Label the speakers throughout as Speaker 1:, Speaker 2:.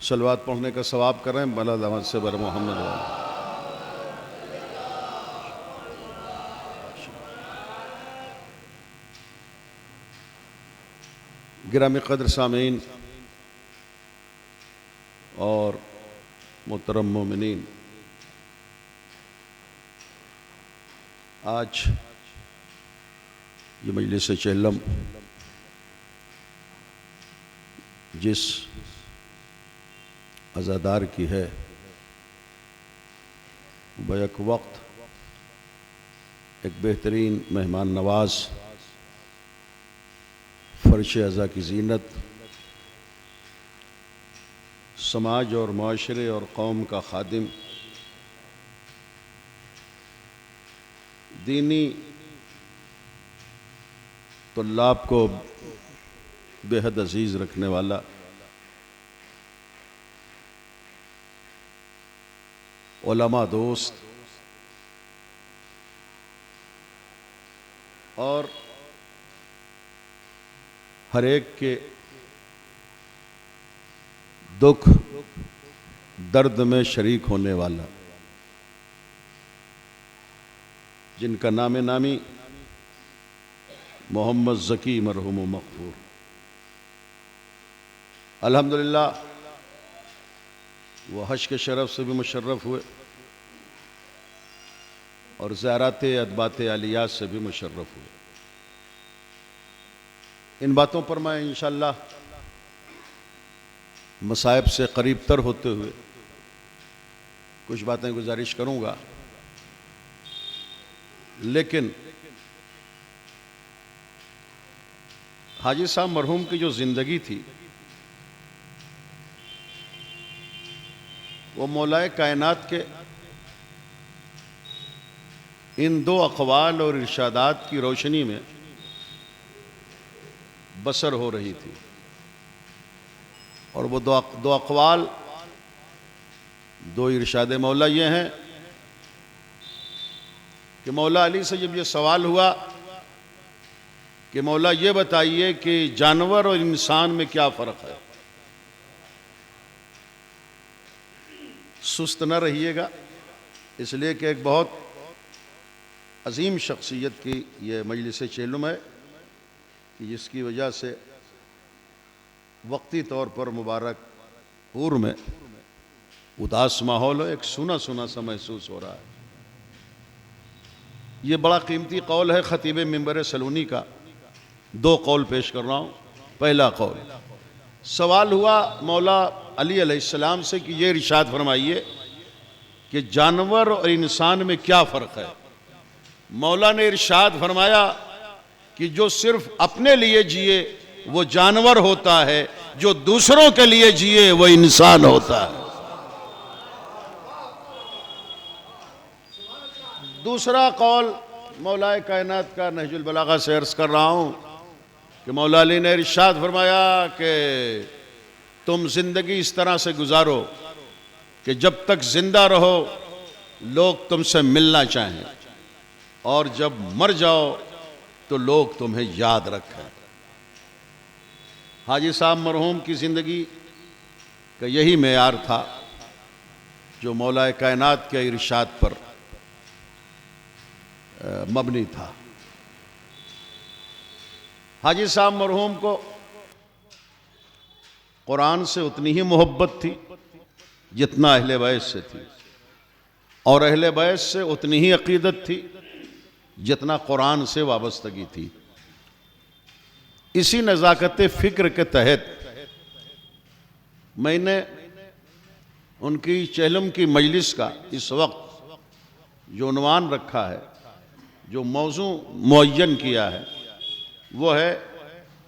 Speaker 1: सलवात पढ़ने का सवाब कर रहे हैं। बलद अहमद से बर मोहम्मद वाला। गिरामी क़द्र सामीन और मोहतरम मोमिनीन, आज ये मजलिस चेल्लम जिस अज़ादार की है, बैक वक्त एक बेहतरीन मेहमान नवाज, फ़र्श अज़ा की ज़ीनत, समाज और माशरे और कौम का खादिम, दीनी तुल्लाब को बेहद अजीज़ रखने वाला, उलमा दोस्त और हर एक के दुख दर्द में शरीक होने वाला, जिनका नाम नामी मोहम्मद ज़की मरहूम मग़फ़ूर। अल्हम्दुलिल्लाह वो हज के शरफ से भी मुशर्रफ हुए और ज़ियारत अदबात आलियात से भी मुशर्रफ हुए। इन बातों पर मैं इंशाअल्लाह मसाइब से करीब तर होते हुए कुछ बातें गुजारिश करूँगा, लेकिन हाजी साहब मरहूम की जो ज़िंदगी थी वो मौलाए कायनात के इन दो अक़वाल और इरशादात की रोशनी में बसर हो रही थी। और वो दो अक़वाल, दो इरशाद मौला ये हैं कि मौला अली से जब ये सवाल हुआ कि मौला ये बताइए कि जानवर और इंसान में क्या फ़र्क है, सुस्त न रहिएगा, इसलिए कि एक बहुत अजीम शख्सियत की ये मजलिस चेलुम है कि जिसकी वजह से वक्ती तौर पर मुबारकपुर में उदास माहौल है, एक सुना सुना सा महसूस हो रहा है। ये बड़ा कीमती कौल है ख़तीब मिंबर सलूनी का। दो कौल पेश कर रहा हूँ। पहला कौल, सवाल हुआ मौला अली अलैहिस्सलाम से कि ये इरशाद फरमाइए कि जानवर और इंसान में क्या फ़र्क है। मौला ने इरशाद फरमाया कि जो सिर्फ अपने लिए जिए वो जानवर होता है, जो दूसरों के लिए जिए वो इंसान होता है। दूसरा कौल मौलाए कायनात का नहजुल बलागा से अर्ज़ कर रहा हूँ कि मौला अली ने इरशाद फरमाया कि तुम ज़िंदगी इस तरह से गुजारो कि जब तक ज़िंदा रहो लोग तुमसे मिलना चाहें, और जब मर जाओ तो लोग तुम्हें याद रखें। हाजी साहब मरहूम की ज़िंदगी का यही मेयार था जो मौलाए कायनात के इरशाद पर मबनी था। हाजी साहब मरहूम को कुरान से उतनी ही मोहब्बत थी जितना अहले बैत से थी, और अहले बैत से उतनी ही अकीदत थी जितना कुरान से वाबस्तगी थी। इसी नज़ाकत फ़िक्र के तहत मैंने उनकी चेहलम की मजलिस का इस वक्त जो उन्वान रखा है, जो मौजू मुअय्यन किया है, वो है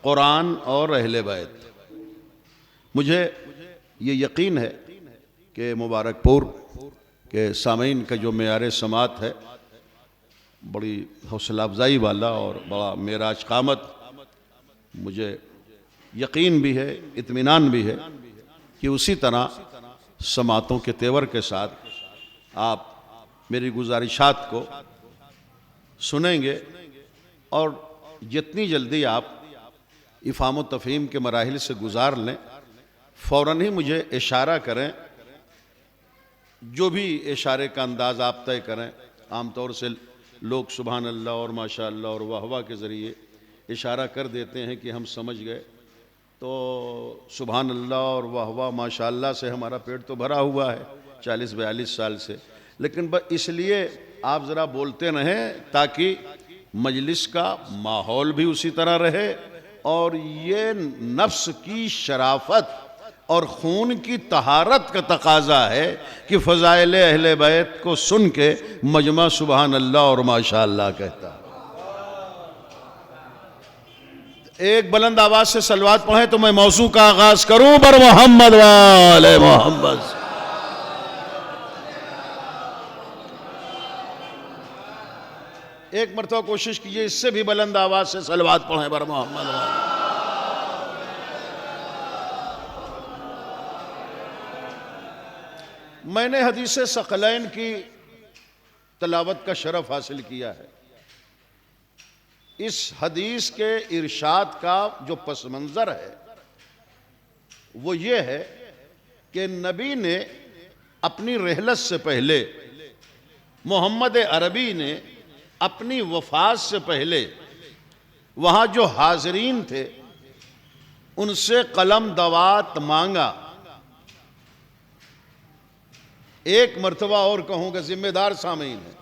Speaker 1: कुरान और अहले बैत। मुझे ये यकीन है कि मुबारकपुर के सामीन का जो मेयार समात है बड़ी हौसला अफजाई वाला और बड़ा मेराज कामत, मुझे यकीन भी है, इत्मीनान भी है कि उसी तरह समातों के तेवर के साथ आप मेरी गुजारिशात को सुनेंगे और जितनी जल्दी आप इफ़ाम व तफ़हीम के मराहिल से गुज़ार लें, फौरन ही मुझे इशारा करें, जो भी इशारे का अंदाज आप तय करें। आमतौर से लोग सुभान अल्लाह और माशा अल्लाह और वाह वाह के ज़रिए इशारा कर देते हैं कि हम समझ गए। तो सुभान अल्लाह और वाह वाह माशा अल्लाह से हमारा पेट तो भरा हुआ है 40-42 साल से, लेकिन बस इसलिए आप ज़रा बोलते रहें ताकि मजलिस का माहौल भी उसी तरह रहे और ये नफ्स की शराफत और खून की तहारत का तकाजा है कि फ़ज़ाइल अहले बैत को सुन के मजमा सुभान अल्लाह और माशा अल्लाह कहता है। एक बुलंद आवाज से सलवात पढ़ें तो मैं मौजू का आगाज करूं बर मोहम्मद वाले मोहम्मद। एक मरतबा कोशिश कीजिए इससे भी बुलंद आवाज से सलवात पढ़ें बर मोहम्मद वाले। मैंने हदीस सकलैन की तलावत का शरफ हासिल किया है। इस हदीस के इरशाद का जो पस मंज़र है वो ये है कि नबी ने अपनी रहलत से पहले, मोहम्मद अरबी ने अपनी वफ़ात से पहले वहाँ जो हाज़रीन थे उनसे कलम दवात मांगा। एक मर्तबा और कहूँगा, जिम्मेदार सामीन है,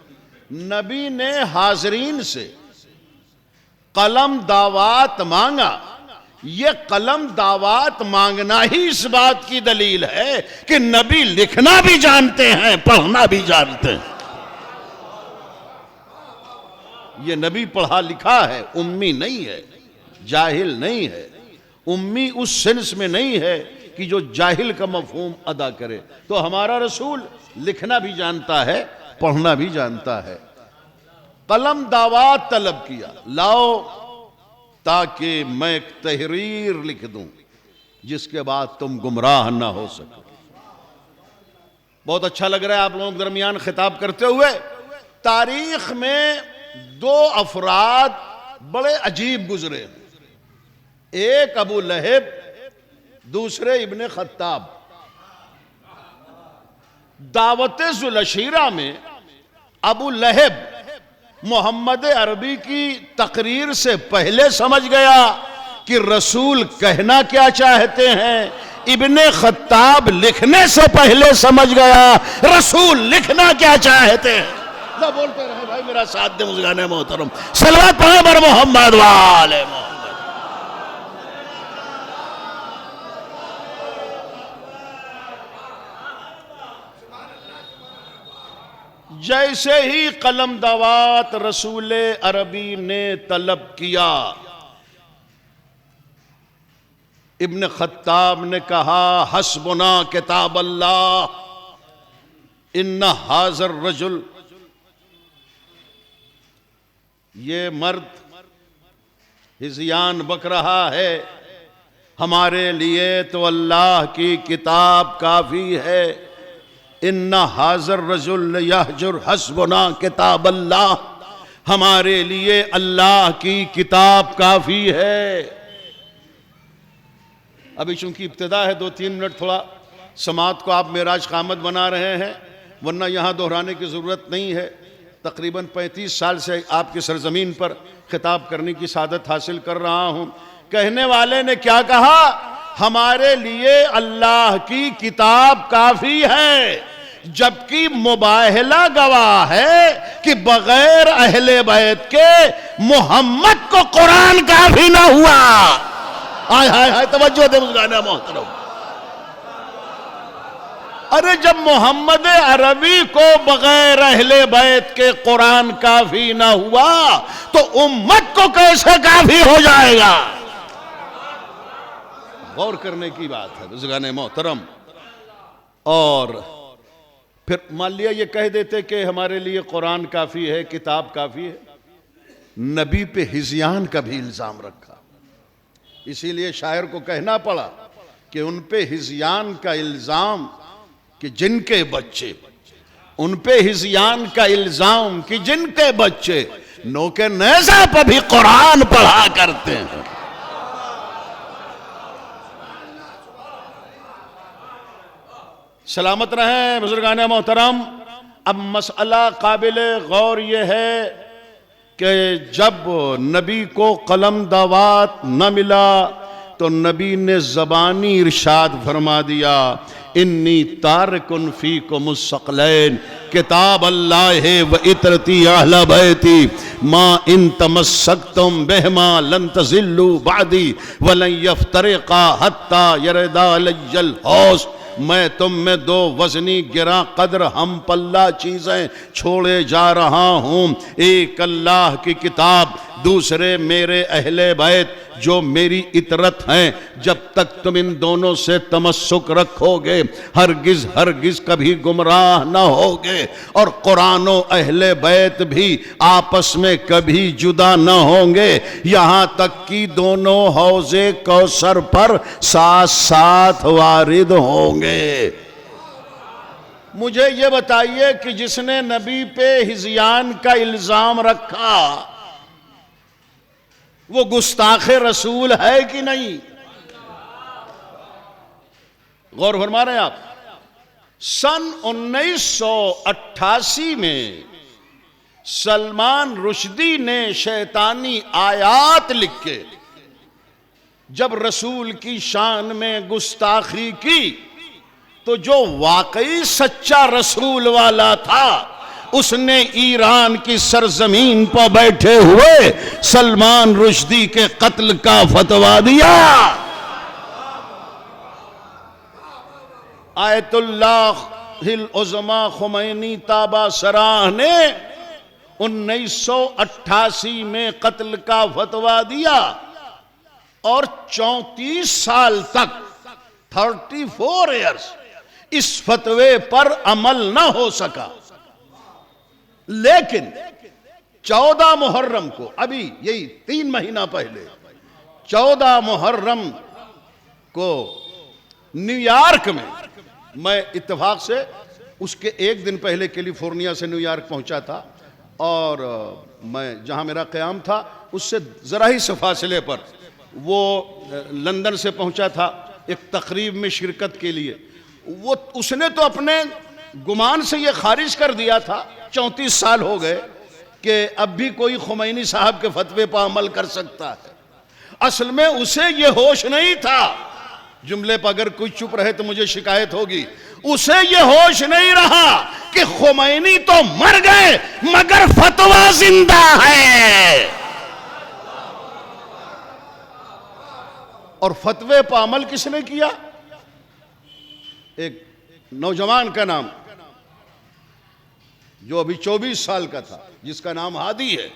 Speaker 1: नबी ने हाज़रीन से कलम दावात मांगा। ये कलम दावात मांगना ही इस बात की दलील है कि नबी लिखना भी जानते हैं, पढ़ना भी जानते हैं। ये नबी पढ़ा लिखा है, उम्मी नहीं है, जाहिल नहीं है। उम्मी उस सेंस में नहीं है कि जो जाहिल का मफहूम अदा करे। तो हमारा रसूल लिखना भी जानता है, पढ़ना भी जानता है। कलम दावात तलब किया, लाओ ताकि मैं एक तहरीर लिख दूं जिसके बाद तुम गुमराह ना हो सको। बहुत अच्छा लग रहा है आप लोगों के दरमियान खिताब करते हुए। तारीख में दो अफराद बड़े अजीब गुजरे, एक अबू लहब, दूसरे इब्ने खत्ताब। दावते ज़ुलअशीरा में अबू लहब मोहम्मद अरबी की तकरीर से पहले समझ गया कि रसूल कहना क्या चाहते हैं। इब्ने खत्ताब लिखने से पहले समझ गया रसूल लिखना क्या चाहते हैं। ना बोलते रहे भाई, मेरा साथ दे मुस्काने मोहतरम। सलवात पढ़े बर मोहम्मद वाले मोहम्मद। जैसे ही कलम दवात रसूल अरबी ने तलब किया, इब्न खत्ताब ने कहा, हस्बुना किताब अल्लाह, इन्ना हाज़र रजुल, ये मर्द हिज़यान बक रहा है, हमारे लिए तो अल्लाह की किताब काफ़ी है। इन्ना हाज़र रजुल यहजुर हस्बुना किताब अल्लाह, हमारे लिए अल्लाह की किताब काफ़ी है। अभी चूंकि इब्तिदा है, 2-3 मिनट थोड़ा समात को आप मेराज क़ामत बना रहे हैं, वरना यहाँ दोहराने की ज़रूरत नहीं है। तकरीबन 35 साल से आपकी सरजमीन पर खिताब करने की सादत हासिल कर रहा हूँ। कहने वाले ने क्या कहा? हमारे लिए अल्लाह की किताब काफ़ी है, जबकि मुबाहला गवाह है कि बगैर अहले बैत के मोहम्मद को कुरान काफ़ी ना हुआ। हाय हाय हाय, तवज्जो दे मुस्काना मोहतरम। अरे जब मोहम्मद अरबी को बगैर अहले बैत के कुरान काफ़ी ना हुआ तो उम्मत को कैसे काफ़ी हो जाएगा? गौर करने की बात है बुज़ुर्गाने मोहतरम। और फिर मान लिया ये कह देते कि हमारे लिए कुरान काफ़ी है, किताब काफ़ी है, नबी पे हिज़यान का भी इल्ज़ाम रखा। इसीलिए शायर को कहना पड़ा कि उन पे हिज़यान का इल्ज़ाम कि जिनके बच्चे, उन पे हिज़यान का इल्ज़ाम कि जिनके बच्चे नोके नेज़ा पर भी कुरान पढ़ा करते हैं। सलामत रहें बुजुर्गान मोहतरम। अब मसला काबिल गौर ये है कि जब नबी को कलम दावात न मिला तो नबी ने ज़बानी इरशाद फरमा दिया, इन्नी तारिकुन फीकुम मुस्तक़लैन, किताब अल्लाह है व इतरती अहल बैती माँ इन तमस्सक्तुम बिहिमा लन तज़िल्लू बादी वलन यफ्तरिका हत्ता यरदा अलैहिल हौस। मैं तुम में दो वजनी गिरा कदर हम पल्ला चीज़ें छोड़े जा रहा हूँ, एक अल्लाह की किताब, दूसरे मेरे अहले बैत जो मेरी इतरत हैं। जब तक तुम इन दोनों से तमस्सुक रखोगे हरगिज हरगिज कभी गुमराह न होगे, और कुरान और अहले बैत भी आपस में कभी जुदा न होंगे, यहाँ तक कि दोनों हौज़े कौसर पर साथ साथ वारिद होंगे। मुझे ये बताइए कि जिसने नबी पे हिज़यान का इल्जाम रखा वो गुस्ताखे रसूल है कि नहीं? गौर फरमा रहे हैं आप। सन 1988 में सलमान रुश्दी ने शैतानी आयात लिख के जब रसूल की शान में गुस्ताखी की तो जो वाकई सच्चा रसूल वाला था उसने ईरान की सरजमीन पर बैठे हुए सलमान रुश्दी के कत्ल का फतवा दिया। आयतुल्लाहिल उज़्मा खुमैनी ताबा सराह ने 1988 में कत्ल का फतवा दिया और 34 साल तक 34 ईयर्स इस फतवे पर अमल न हो सका। लेकिन 14 मुहर्रम को, अभी यही 3 महीना पहले 14 मुहर्रम को न्यूयॉर्क में मैं इत्तेफाक से उसके एक दिन पहले कैलिफोर्निया से न्यूयॉर्क पहुंचा था, और मैं जहां मेरा क़याम था उससे ज़रा ही से फासले पर वो लंदन से पहुंचा था एक तकरीब में शिरकत के लिए। वो उसने तो अपने गुमान से ये खारिज कर दिया था 34 साल हो गए कि अब भी कोई खुमैनी साहब के फतवे पर अमल कर सकता है। असल में उसे ये होश नहीं था, जुमले पर अगर कोई चुप रहे तो मुझे शिकायत होगी, उसे ये होश नहीं रहा कि खुमैनी तो मर गए मगर फतवा जिंदा है। और फतवे पर अमल किसने किया? एक नौजवान का नाम जो अभी 24 साल का था, जिसका नाम हादी है,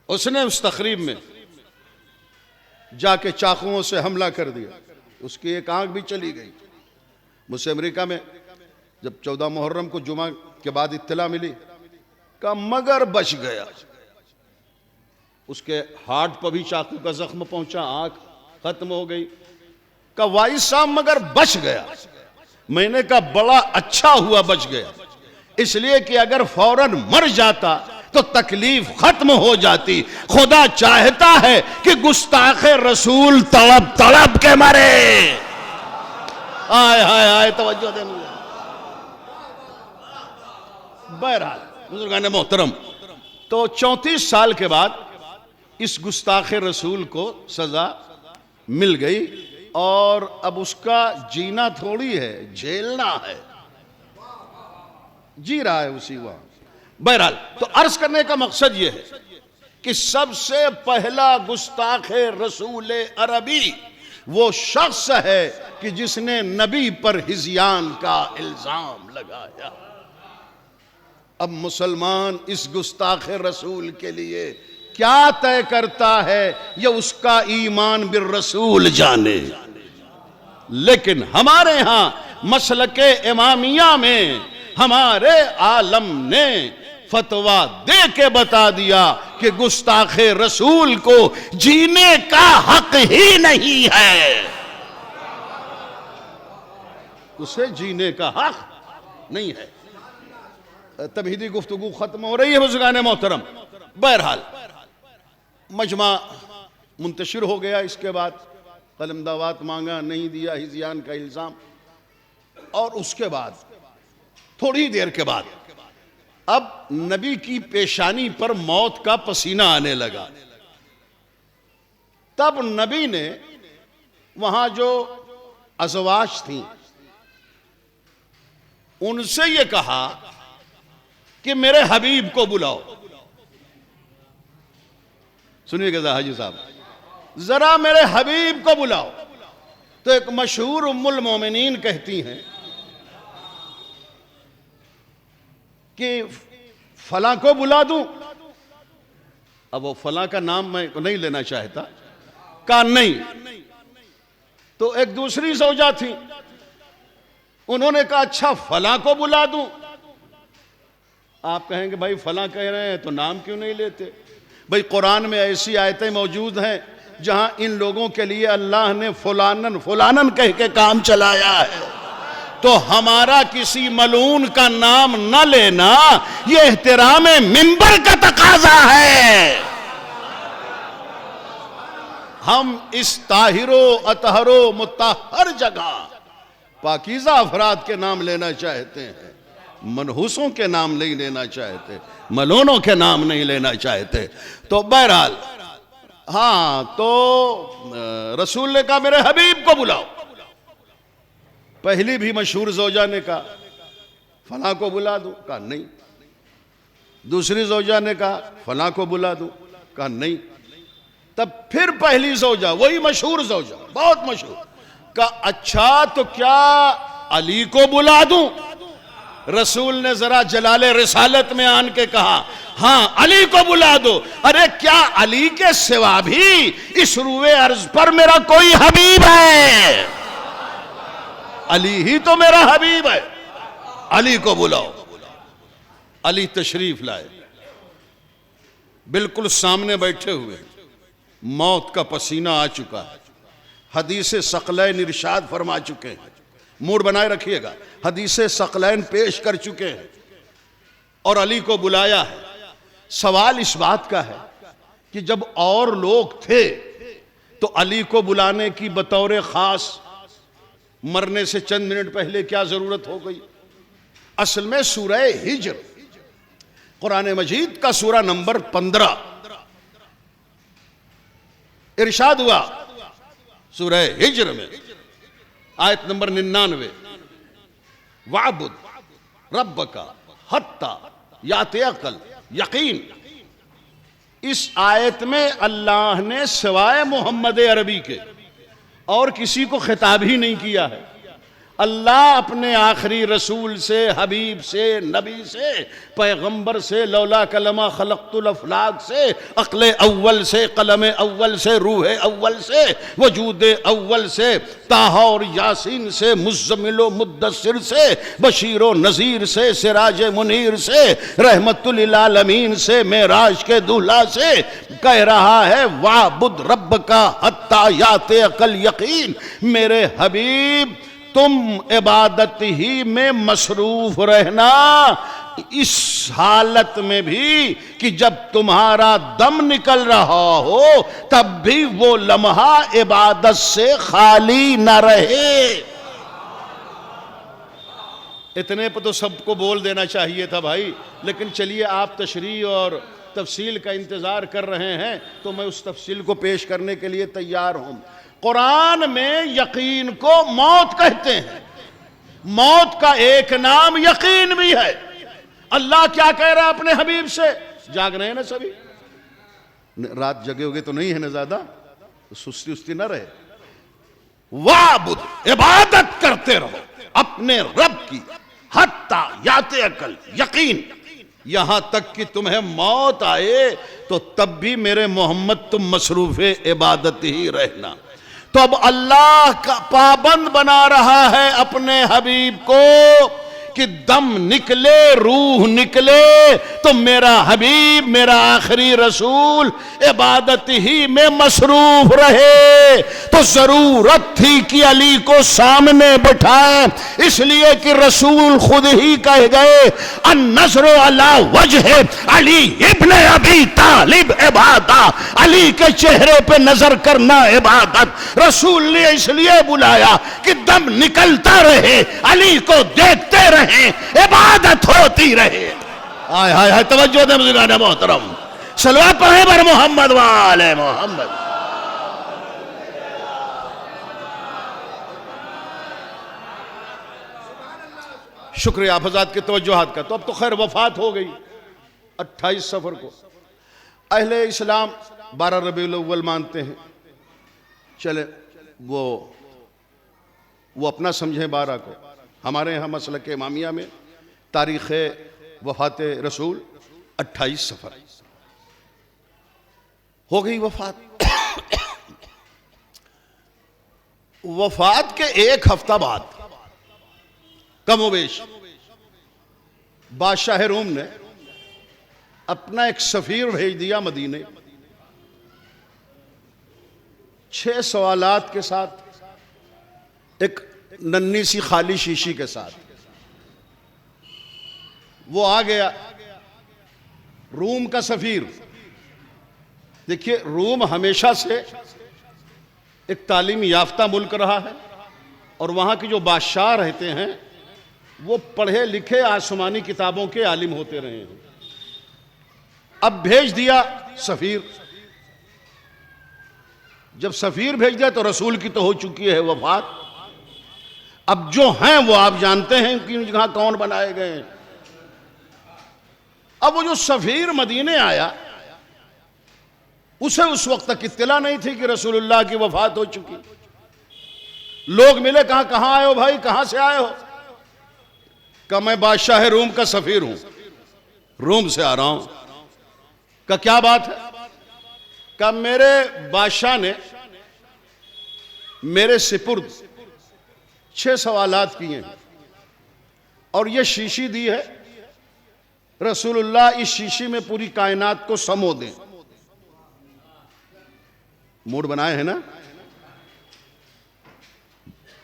Speaker 1: उसने उस तकरीब में जाके चाकुओं से हमला कर दिया। उसकी एक आंख भी चली गई। मुझसे अमेरिका में जब 14 मुहर्रम को जुमा के बाद इत्तला मिली का मगर बच गया। उसके हार्ट पर भी चाकू का जख्म पहुंचा, आंख खत्म हो गई। का वाइस साहब मगर बच गया। मैंने कहा बड़ा अच्छा हुआ बच गया, इसलिए कि अगर फौरन मर जाता तो तकलीफ खत्म हो जाती। खुदा चाहता है कि गुस्ताखे रसूल तड़प तड़प के मरे। आय हाय हाय, तवज्जो देना। बहरहाल बुजुर्गान मोहतरम, तो 34 साल के बाद इस गुस्ताखे रसूल को सजा मिल गई, और अब उसका जीना थोड़ी है, झेलना है। जी रहा है उसी वहां। बहरहाल, तो अर्ज करने का मकसद यह है कि सबसे पहला गुस्ताखे रसूल अरबी वो शख्स है कि जिसने नबी पर हिज़यान का इल्जाम लगाया। अब मुसलमान इस गुस्ताखे रसूल के लिए क्या तय करता है ये उसका ईमान बिर रसूल जाने। लेकिन हमारे यहां मसलके इमामिया में हमारे आलम ने फतवा दे के बता दिया कि गुस्ताखे रसूल को जीने का हक ही नहीं है। उसे जीने का हक नहीं है। तबहीदी गुफ्तगू खत्म हो रही है बुजुर्गान मोहतरम। बहरहाल मजमा मुंतशिर हो गया। इसके बाद कलम दावात मांगा, नहीं दिया, हिज़यान का इल्ज़ाम। और उसके बाद थोड़ी देर के बाद अब नबी की पेशानी पर मौत का पसीना आने लगा। तब नबी ने वहां जो अज़वाज थी उनसे ये कहा कि मेरे हबीब को बुलाओ। सुनिएगा हाजी साहब, जरा मेरे हबीब को बुलाओ। तो एक मशहूर उम्मुल मोमिनीन कहती हैं कि फला को बुला दूं। अब वो फला का नाम मैं नहीं लेना चाहता, कहा नहीं। तो एक दूसरी ज़ौजा थी, उन्होंने कहा अच्छा फला को बुला दूं। आप कहेंगे भाई फला कह रहे हैं तो नाम क्यों नहीं लेते? भाई कुरान में ऐसी आयतें मौजूद हैं जहां इन लोगों के लिए अल्लाह ने फुलानन फुलानन कह के काम चलाया है। तो हमारा किसी मलून का नाम न लेना यह एहतराम मिंबर का तकाजा है। हम इस ताहिरो अतहरो मुतहर जगह पाकीज़ा अफराद के नाम लेना चाहते हैं, मनहूसों के नाम नहीं लेना चाहते, मलूनों के नाम नहीं लेना चाहते। तो बहरहाल हाँ, तो रसूल ने कहा मेरे हबीब को बुलाओ। पहली भी मशहूर ज़ौजा ने कहा फला को बुला दूं, कहा नहीं। दूसरी ज़ौजा ने कहा फला को बुला दूं, कहा नहीं। तब फिर पहली ज़ौजा, वही मशहूर ज़ौजा, बहुत मशहूर, कहा अच्छा तो क्या अली को बुला दूं? रसूल ने जरा जलाले रिसालत में आन के कहा हां अली को बुला दो। अरे क्या अली के सिवा भी इस रूए अर्ज पर मेरा कोई हबीब है? अली ही तो मेरा हबीब है, अली को बुलाओ। अली तशरीफ लाए, बिल्कुल सामने बैठे हुए, मौत का पसीना आ चुका है। हदीस सकलैन इरशाद फरमा चुके हैं, मूड बनाए रखिएगा, हदीस सकलैन पेश कर चुके हैं और अली को बुलाया है। सवाल इस बात का है कि जब और लोग थे तो अली को बुलाने की बतौर खास मरने से चंद मिनट पहले क्या जरूरत हो गई? असल में सूरह हिज्र, कुरान मजीद का सूरा नंबर 15 इरशाद हुआ सूरह हिज्र में आयत नंबर 99, वाबुद रब्बका हत्ता याते अकल यकीन। इस आयत में अल्लाह ने सिवाय मोहम्मद अरबी के और किसी को खिताब ही नहीं किया है। अल्लाह अपने आखिरी रसूल से, हबीब से, नबी से, पैगंबर से, लौला कलमा खलक़तुल अफ़लाक से, अक़ल अव्वल से, कलम अव्वल से, रूह अव्वल से, वजूद अव्वल से, ताहा और यासीन से, मुज़्ज़मिल मुद्दस्सिर से, बशीर व नज़ीर से, सिराज मुनीर से, रहमतुल लिल आलमीन से, मेराज के दूल्हा से कह रहा है वाबुद रब्ब का हत्ता याते अकल यकीन। मेरे हबीब तुम इबादत ही में मसरूफ रहना, इस हालत में भी कि जब तुम्हारा दम निकल रहा हो तब भी वो लम्हा इबादत से खाली न रहे। इतने पर तो सबको बोल देना चाहिए था भाई, लेकिन चलिए आप तशरीह और तफसील का इंतजार कर रहे हैं तो मैं उस तफसील को पेश करने के लिए तैयार हूं। कुरान में यकीन को मौत कहते हैं, मौत का एक नाम यकीन भी है। अल्लाह क्या कह रहा है अपने हबीब से? जाग रहे हैं ना सभी? रात जगे होगे तो नहीं है ना ज्यादा, तो सुस्ती उस्ती ना रहे। वाबुद इबादत करते रहो अपने रब की, हत्ता याते अकल यकीन, यहां तक कि तुम्हें मौत आए तो तब भी मेरे मोहम्मद तुम मसरूफे इबादत ही रहना। तो अब अल्लाह का पाबंद बना रहा है अपने हबीब को कि दम निकले, रूह निकले तो मेरा हबीब, मेरा आखिरी रसूल इबादत ही में मसरूफ रहे। तो जरूरत थी कि अली को सामने बैठाए, इसलिए कि रसूल खुद ही कह गए अन्नज़्रु अला वजह अली इब्न अबी तालिब इबादा, अली के चेहरे पे नजर करना इबादत। रसूल ने इसलिए बुलाया कि दम निकलता रहे, अली को देखते रहे, इबादत होती रहे। हाय हाय हाय, तवज्जो दे बुजुर्गान मोहतरम, सलवात पढ़े बर मोहम्मद वाले मोहम्मद। शुक्रिया आप हज़रात के तवज्जोहात का। तो अब तो खैर वफात हो गई 28 सफर को। अहले इस्लाम 12 रबीउल अव्वल मानते हैं, चले वो अपना समझें 12 को। हमारे यहाँ मसलक इमामिया में तारीख़ वफ़ात रसूल 28 सफ़र हो गई वफ़ात। वफ़ात के एक हफ्ता बाद कमोबेश बादशाह रोम ने अपना एक सफ़ीर भेज दिया मदीने, 6 सवालात के साथ, एक नन्ही सी खाली शीशी के साथ। वो आ गया, रूम का सफीर। देखिए, रूम हमेशा से एक तालीम याफ्ता मुल्क रहा है और वहां के जो बादशाह रहते हैं वो पढ़े लिखे आसमानी किताबों के आलिम होते रहे हैं। अब भेज दिया सफीर। जब सफीर भेज दिया तो रसूल की तो हो चुकी है वफात। अब जो हैं वो आप जानते हैं कि जहां कौन बनाए गए हैं। अब वो जो सफीर मदीने आया, उसे उस वक्त तक इत्तला नहीं थी कि रसूलुल्लाह की वफात हो चुकी। लोग मिले, कहा कहां आए हो भाई, कहां से आए हो? कहा मैं बादशाह रोम का सफीर हूं, रोम से आ रहा हूं। का क्या बात है? का मेरे बादशाह ने मेरे सिपुर्द 6 सवालात किए हैं और ये शीशी दी है, रसूलुल्लाह इस शीशी में पूरी कायनात को समो दें। मूड बनाए हैं ना?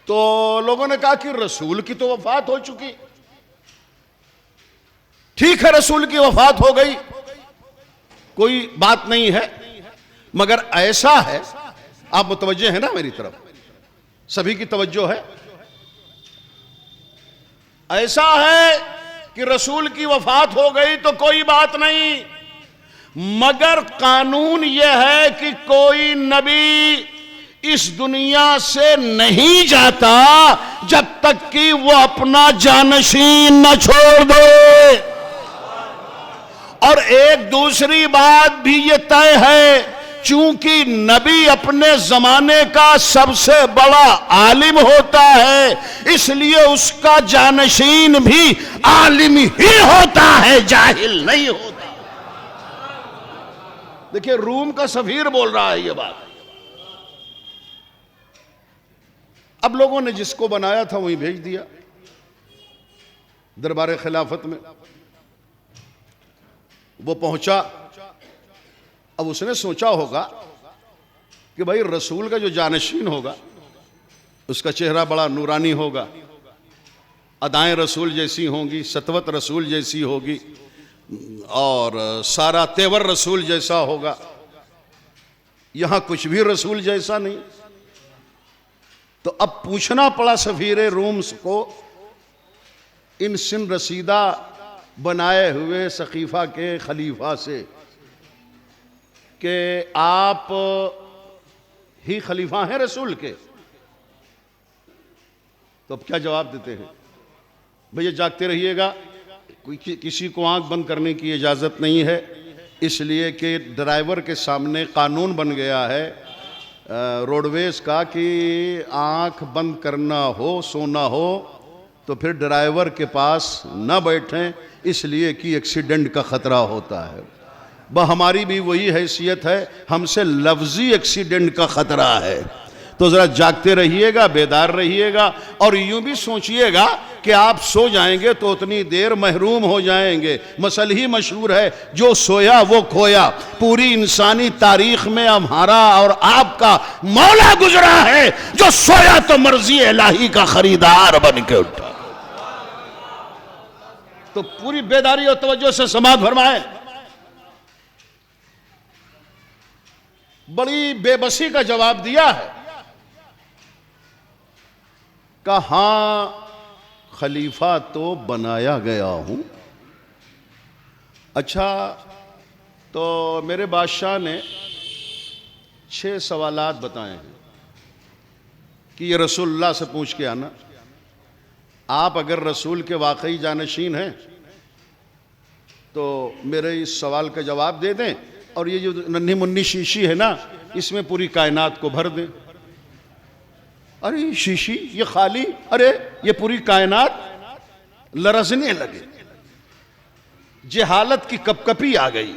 Speaker 1: तो लोगों ने कहा कि रसूल की तो वफात हो चुकी। ठीक है, रसूल की वफात हो गई, कोई बात नहीं है, मगर ऐसा है, आप मुतवज्जे हैं ना मेरी तरफ, सभी की तवज्जो है। ऐसा है कि रसूल की वफात हो गई तो कोई बात नहीं, मगर कानून यह है कि कोई नबी इस दुनिया से नहीं जाता जब तक कि वो अपना जानशीन न छोड़ दे। और एक दूसरी बात भी ये तय है, चूंकि नबी अपने जमाने का सबसे बड़ा आलिम होता है, इसलिए उसका जानशीन भी आलिम ही होता है, जाहिल नहीं होता। देखिए, रूम का सफीर बोल रहा है ये बात। अब लोगों ने जिसको बनाया था वहीं भेज दिया दरबार खिलाफत में। वो पहुंचा। अब उसने सोचा होगा कि भाई रसूल का जो जानशीन होगा उसका चेहरा बड़ा नूरानी होगा, अदाएं रसूल जैसी होंगी, सतवत रसूल जैसी होगी और सारा तेवर रसूल जैसा होगा। यहां कुछ भी रसूल जैसा नहीं। तो अब पूछना पड़ा सफीर रूम्स को, इन सिन रसीदा बनाए हुए सकीफा के खलीफा से, कि आप ही खलीफा हैं रसूल के। तो अब क्या जवाब देते हैं? भैया जागते रहिएगा, किसी को आंख बंद करने की इजाज़त नहीं है, इसलिए कि ड्राइवर के सामने कानून बन गया है रोडवेज का कि आंख बंद करना हो, सोना हो तो फिर ड्राइवर के पास न बैठें, इसलिए कि एक्सीडेंट का ख़तरा होता है। हमारी भी वही हैसियत है, हमसे लफ्ज़ी एक्सीडेंट का ख़तरा है। तो जरा जागते रहिएगा, बेदार रहिएगा और यूं भी सोचिएगा कि आप सो जाएंगे तो उतनी देर महरूम हो जाएंगे। मसल ही मशहूर है, जो सोया वो खोया। पूरी इंसानी तारीख में हमारा और आपका मौला गुजरा है, जो सोया तो मर्जी इलाही का खरीदार बन के उठा। तो पूरी बेदारी और तवज्जो से समाअत फरमाएं। बड़ी बेबसी का जवाब दिया है, कहा हां खलीफा तो बनाया गया हूं। अच्छा, तो मेरे बादशाह ने 6 सवालात बताए हैं कि ये रसूलुल्लाह से पूछ के आना। आप अगर रसूल के वाकई जानशीन हैं तो मेरे इस सवाल का जवाब दे दें और ये जो नन्ही मुन्नी शीशी है ना, इसमें पूरी कायनात को भर दें। अरे शीशी ये खाली, अरे ये पूरी कायनात लरजने लगे। जहालत की कपकपी आ गई।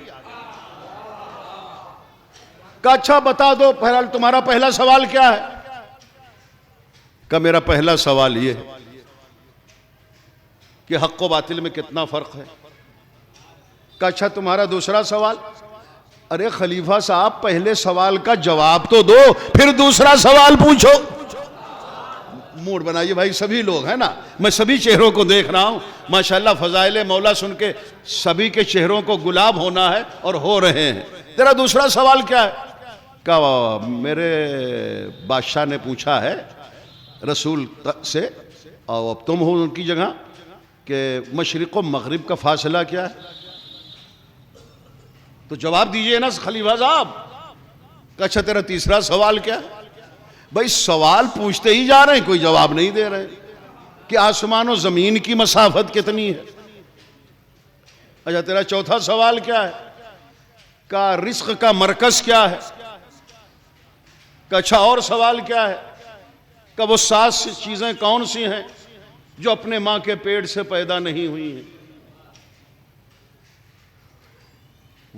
Speaker 1: का अच्छा बता दो तुम्हारा पहला सवाल क्या है? का मेरा पहला सवाल ये है कि हक व बातिल में कितना फर्क है। का अच्छा तुम्हारा दूसरा सवाल? अरे खलीफा साहब पहले सवाल का जवाब तो दो, फिर दूसरा सवाल पूछो। मूड बनाइए भाई, सभी लोग हैं ना, मैं सभी चेहरों को देख रहा हूं माशाल्लाह। फजाइले मौला सुन के सभी के चेहरों को गुलाब होना है और हो रहे हैं। तेरा दूसरा सवाल क्या है? का मेरे बादशाह ने पूछा है रसूल से, और अब तुम हो उनकी जगह, कि मशरिक़ व मगरिब का फासला क्या है? तो जवाब दीजिए ना खलीफा साहब। अच्छा तेरा तीसरा सवाल क्या है? भाई सवाल पूछते ही जा रहे हैं, कोई जवाब नहीं दे रहे कि आसमान और जमीन की मसाफत कितनी है। अच्छा तेरा चौथा सवाल क्या है? का रिस्क का मरकज क्या है? का अच्छा और सवाल क्या है? का वो 7 चीजें कौन सी हैं जो अपने मां के पेट से पैदा नहीं हुई हैं?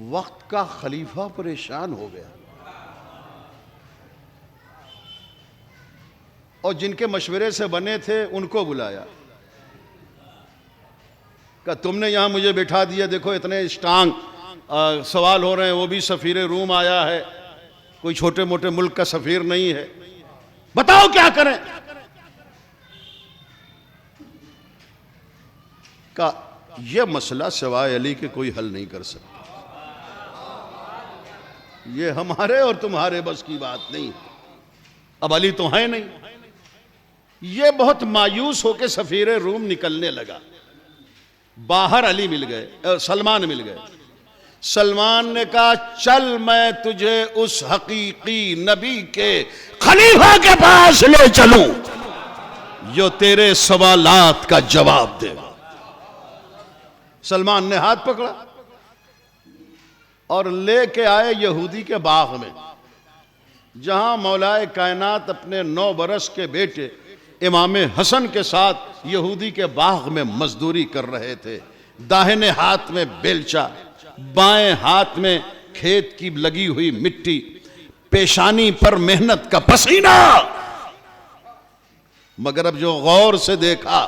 Speaker 1: वक्त का खलीफा परेशान हो गया और जिनके मशवरे से बने थे उनको बुलाया। का तुमने यहां मुझे बिठा दिया, देखो इतने स्ट्रांग सवाल हो रहे हैं, वो भी सफीर रूम आया है, कोई छोटे मोटे मुल्क का सफीर नहीं है, बताओ क्या करें? का यह मसला सिवाय अली के कोई हल नहीं कर सकता। ये हमारे और तुम्हारे बस की बात नहीं। अब अली तो है नहीं। ये बहुत मायूस होकर सफीर रूम निकलने लगा। बाहर अली मिल गए, सलमान मिल गए। सलमान ने कहा चल मैं तुझे उस हकीकी नबी के खलीफा के पास ले चलूं जो तेरे सवालात का जवाब देगा। सलमान ने हाथ पकड़ा और लेके आए यहूदी के बाग में, जहां मौलाए कायनात अपने 9 बरस के बेटे इमाम हसन के साथ यहूदी के बाग में मजदूरी कर रहे थे। दाहिने हाथ में बेलचा, बाएं हाथ में खेत की लगी हुई मिट्टी, पेशानी पर मेहनत का पसीना। मगर अब जो गौर से देखा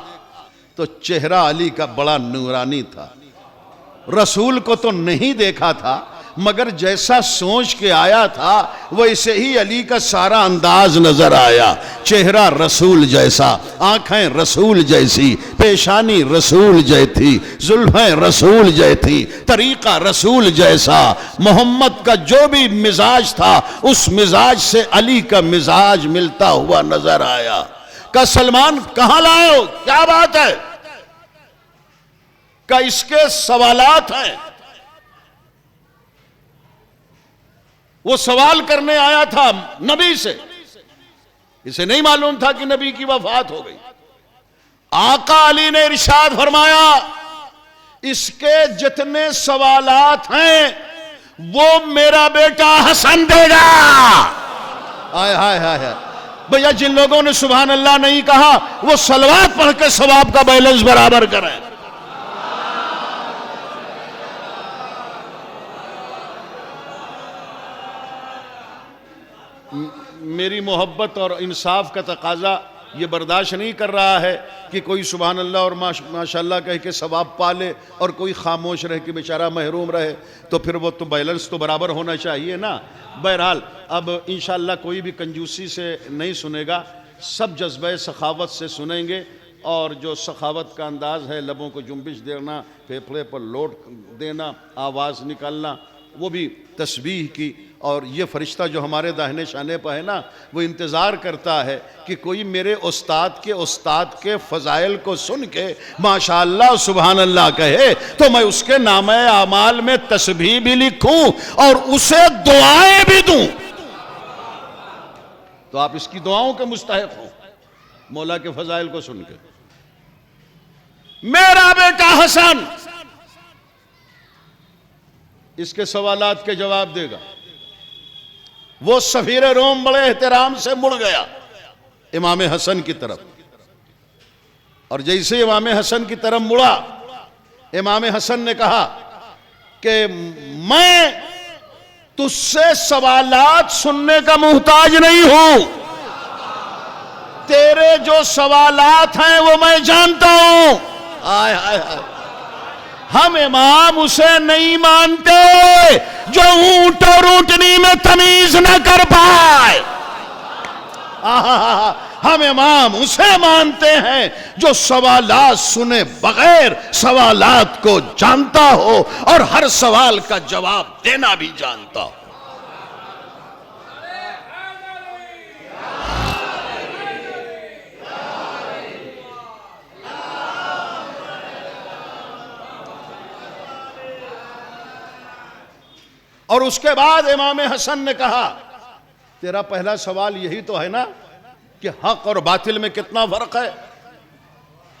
Speaker 1: तो चेहरा अली का बड़ा नूरानी था। रसूल को तो नहीं देखा था, मगर जैसा सोच के आया था वैसे ही अली का सारा अंदाज नजर आया। चेहरा रसूल जैसा, आंखें रसूल जैसी, पेशानी रसूल जैसी, जुल्फें रसूल जैसी, तरीका रसूल जैसा। मोहम्मद का जो भी मिजाज था उस मिजाज से अली का मिजाज मिलता हुआ नजर आया। का सलमान कहां लाओ, क्या बात है? का इसके सवालात हैं। वो सवाल करने आया था नबी से, इसे नहीं मालूम था कि नबी की वफात हो गई। आका अली ने इरशाद फरमाया इसके जितने सवालात हैं वो मेरा बेटा हसन देगा। हाय हाय हाय हाय। भैया जिन लोगों ने सुभान अल्लाह नहीं कहा वो सलवात पढ़ के सवाब का बैलेंस बराबर करें। मेरी मोहब्बत और इंसाफ का तकाजा ये बर्दाश्त नहीं कर रहा है कि कोई सुभान अल्लाह और माशाअल्लाह कह के सवाब पा ले और कोई खामोश रहे कि बेचारा महरूम रहे, तो फिर वो तो बैलेंस तो बराबर होना चाहिए ना। बहरहाल अब इंशाअल्लाह कोई भी कंजूसी से नहीं सुनेगा, सब जज्बे सखावत से सुनेंगे। और जो सखावत का अंदाज़ है, लबों को जुम्बिश देना, फेफड़े पर लोट देना, आवाज़ निकालना, वो भी तस्बीह की। और ये फरिश्ता जो हमारे दाहिने शाने पर है ना, वो इंतज़ार करता है कि कोई मेरे उस्ताद के फ़ज़ाइल को सुन के माशाअल्लाह सुभान अल्लाह कहे, तो मैं उसके नामे आमाल में तस्बीह भी लिखूं और उसे दुआएं भी दूं। तो आप इसकी दुआओं के मुस्तहिक़ हो मौला के फ़ज़ाइल को सुन के। मेरा बेटा हसन इसके सवालात के जवाब देगा। वो सफीर रोम बड़े एहतराम से मुड़ गया इमाम हसन की तरफ, और जैसे इमाम हसन की तरफ मुड़ा, इमाम हसन ने कहा कि मैं तुझसे सवालात सुनने का मुहताज नहीं हूं, तेरे जो सवालात हैं वो मैं जानता हूं। हाय हाय हाय, हम इमाम उसे नहीं मानते जो ऊंट और ऊंटनी में तमीज न कर पाए। हम इमाम उसे मानते हैं जो सवालात सुने बगैर सवालात को जानता हो और हर सवाल का जवाब देना भी जानता हो। और उसके बाद इमाम हसन ने कहा, तेरा पहला सवाल यही तो है ना कि हक और बातिल में कितना फर्क है।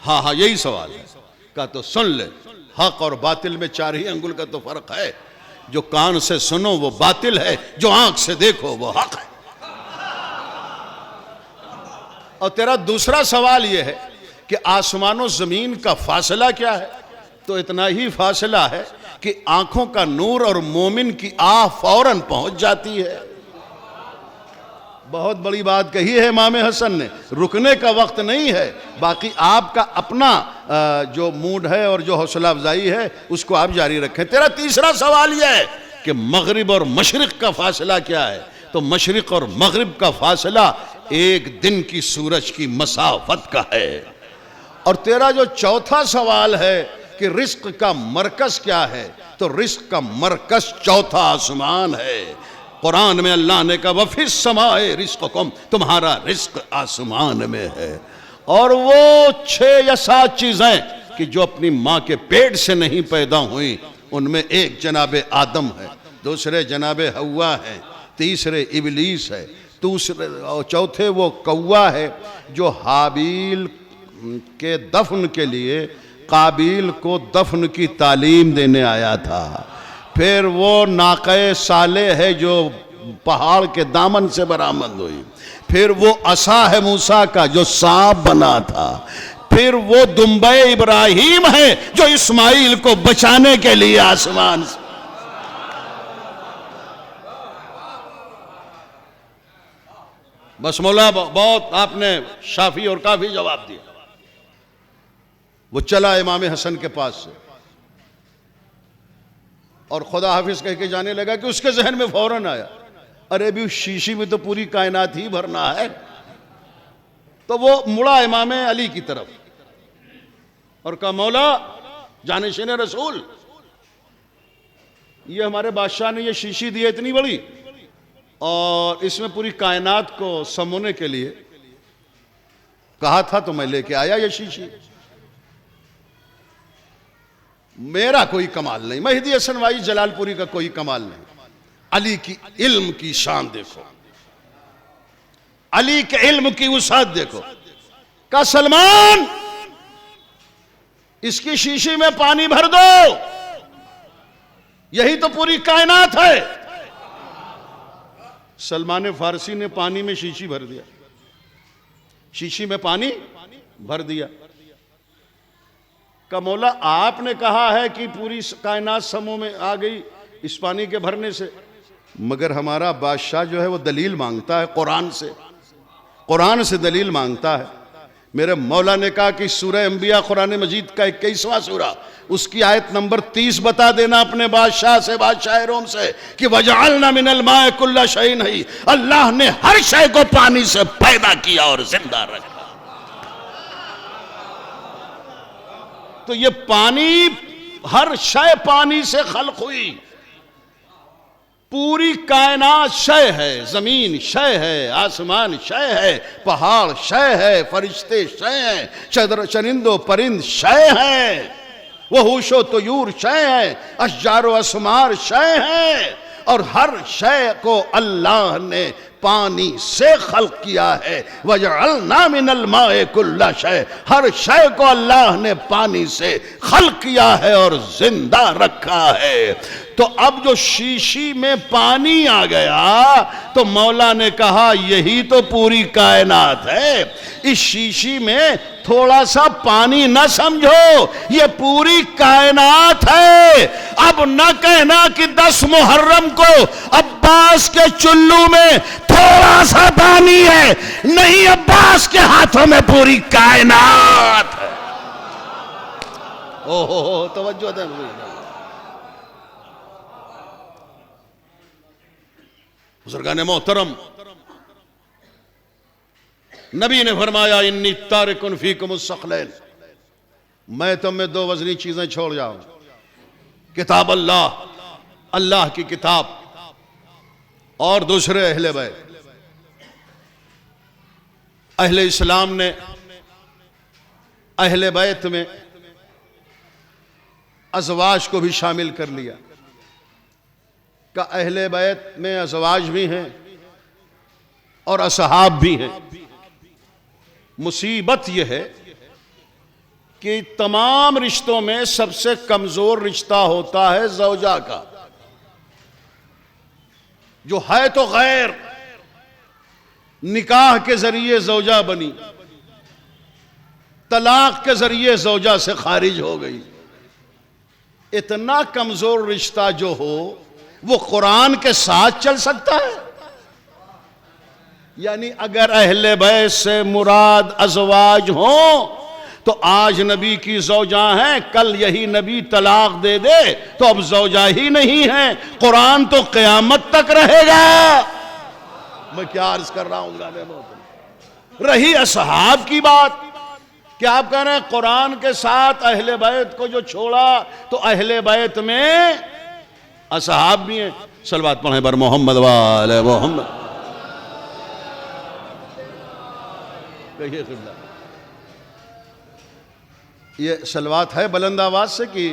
Speaker 1: हाँ हाँ यही सवाल है। का तो सुन ले, हक और बातिल में 4 ही अंगुल का तो फर्क है। जो कान से सुनो वो बातिल है, जो आंख से देखो वो हक है। और तेरा दूसरा सवाल यह है कि आसमान और जमीन का फासला क्या है। तो इतना ही फासला है कि आंखों का नूर और मोमिन की आह फौरन पहुंच जाती है। बहुत बड़ी बात कही है इमाम हसन ने, रुकने का वक्त नहीं है। बाकी आपका अपना जो मूड है और जो हौसला अफजाई है उसको आप जारी रखें। तेरा तीसरा सवाल यह है कि मगरिब और मशरिक का फासला क्या है। तो मशरिक और मगरिब का फासला 1 दिन की सूरज की मसाफत का है। और तेरा जो चौथा सवाल है कि रिस्क का मरकज क्या है, तो रिस्क का मरकज चौथा आसमान है। कुरान में अल्लाह ने कहा वफिस समाए रिस्कुकुम, तुम्हारा रिस्क आसमान में है। और वो 6 या 7 चीजें कि जो अपनी माँ के पेट से नहीं पैदा हुई, उनमें एक जनाबे आदम है, दूसरे जनाबे हव्वा है, तीसरे इबलीस है, और चौथे वो कौवा है जो हाबील के दफन के लिए काबिल को दफन की तालीम देने आया था। फिर वो नाक़े साले है जो पहाड़ के दामन से बरामद हुई। फिर वो असा है मूसा का जो सांप बना था। फिर वो दुम्बे इब्राहिम है जो इस्माइल को बचाने के लिए आसमान से। बस मौला बहुत आपने शाफी और काफी जवाब दिया। वो चला इमाम हसन के पास से और खुदा हाफिज कह के जाने लगा कि उसके जहन में फौरन आया, अरे भी उस शीशी में तो पूरी कायनात ही भरना है। तो वो मुड़ा इमाम अली की तरफ और कहा, मौला जानिशीन रसूल, ये हमारे बादशाह ने ये शीशी दी है इतनी बड़ी, और इसमें पूरी कायनात को समोने के लिए कहा था, तो मैं लेके आया ये शीशी। मेरा कोई कमाल नहीं, मेहदी हसन वाई जलालपुरी का कोई कमाल नहीं। अली की इल्म की शान देखो, अली के इल्म की वसाअत देखो। का सलमान, इसकी शीशी में पानी भर दो, यही तो पूरी कायनात है। सलमान फारसी ने पानी में शीशी भर दिया, शीशी में पानी भर दिया। का मौला आपने कहा है कि पूरी कायनात समूह में आ गई इस पानी के भरने से, मगर हमारा बादशाह जो है वो दलील मांगता है कुरान से दलील मांगता है। मेरे मौला ने कहा कि सूरह अंबिया कुरान मजीद का 21वां सूरा उसकी आयत नंबर 30 बता देना अपने बादशाह से, बादशाह रोम से, कि वजअलना मिनल माए कुल्ला शैइन हई, अल्लाह ने हर शय को पानी से पैदा किया और जिंदा रखा। तो ये पानी, हर शय पानी से खल्क हुई, पूरी कायनात शय है, जमीन शय है, आसमान शय है, पहाड़ शय है, फरिश्ते शय हैं, चरिंदो परिंद शय है, वहूशो तयूर शय है, अशजारो असमार शय है, और हर शय को अल्लाह ने पानी से खल्क किया है। वजअलना मिनल माए कुल्ला शय, हर शय को अल्लाह ने पानी से खल्क किया है और जिंदा रखा है। तो अब जो शीशी में पानी आ गया तो मौला ने कहा यही तो पूरी कायनात है, इस शीशी में थोड़ा सा पानी न समझो, ये पूरी कायनात है। अब न कहना कि 10 मुहर्रम को अब्बास के चुल्लू में थोड़ा सा पानी है, नहीं, अब्बास के हाथों में पूरी कायनात है। ओहो, तवज्जो दे। बुजुर्गाने मोहतरम, नबी ने फरमाया इन्नी तारिकुन फीकुमुस सखलैन, मैं तुम में 2 वजनी चीजें छोड़ जाऊं, किताब अल्लाह, अल्लाह की किताब, और दूसरे अहले बैत। अहले इस्लाम ने अहले बैत में अज़वाज को भी शामिल कर लिया, का अहले बैत में अज़वाज भी हैं और असहाब भी हैं। मुसीबत यह है कि तमाम रिश्तों में सबसे कमजोर रिश्ता होता है ज़ौजा का, जो है तो गैर, निकाह के जरिए ज़ौजा बनी, तलाक के जरिए ज़ौजा से खारिज हो गई। इतना कमजोर रिश्ता जो हो वो कुरान के साथ चल सकता है? यानी अगर अहले बैत से मुराद अज़वाज हो तो आज नबी की ज़ौजा हैं, कल यही नबी तलाक दे दे तो अब ज़ौजा ही नहीं है, कुरान तो क़यामत तक रहेगा। मैं क्या अर्ज कर रहा हूं। रही असहाब की बात, क्या आप कह रहे हैं कुरान के साथ अहले बैत को जो छोड़ा तो अहले बैत में असहाब भी हैं? सलवात पढ़ें बर मोहम्मद वाले मोहम्मद। कहिए क़िबला, ये सलवात है बुलंद आवाज से कि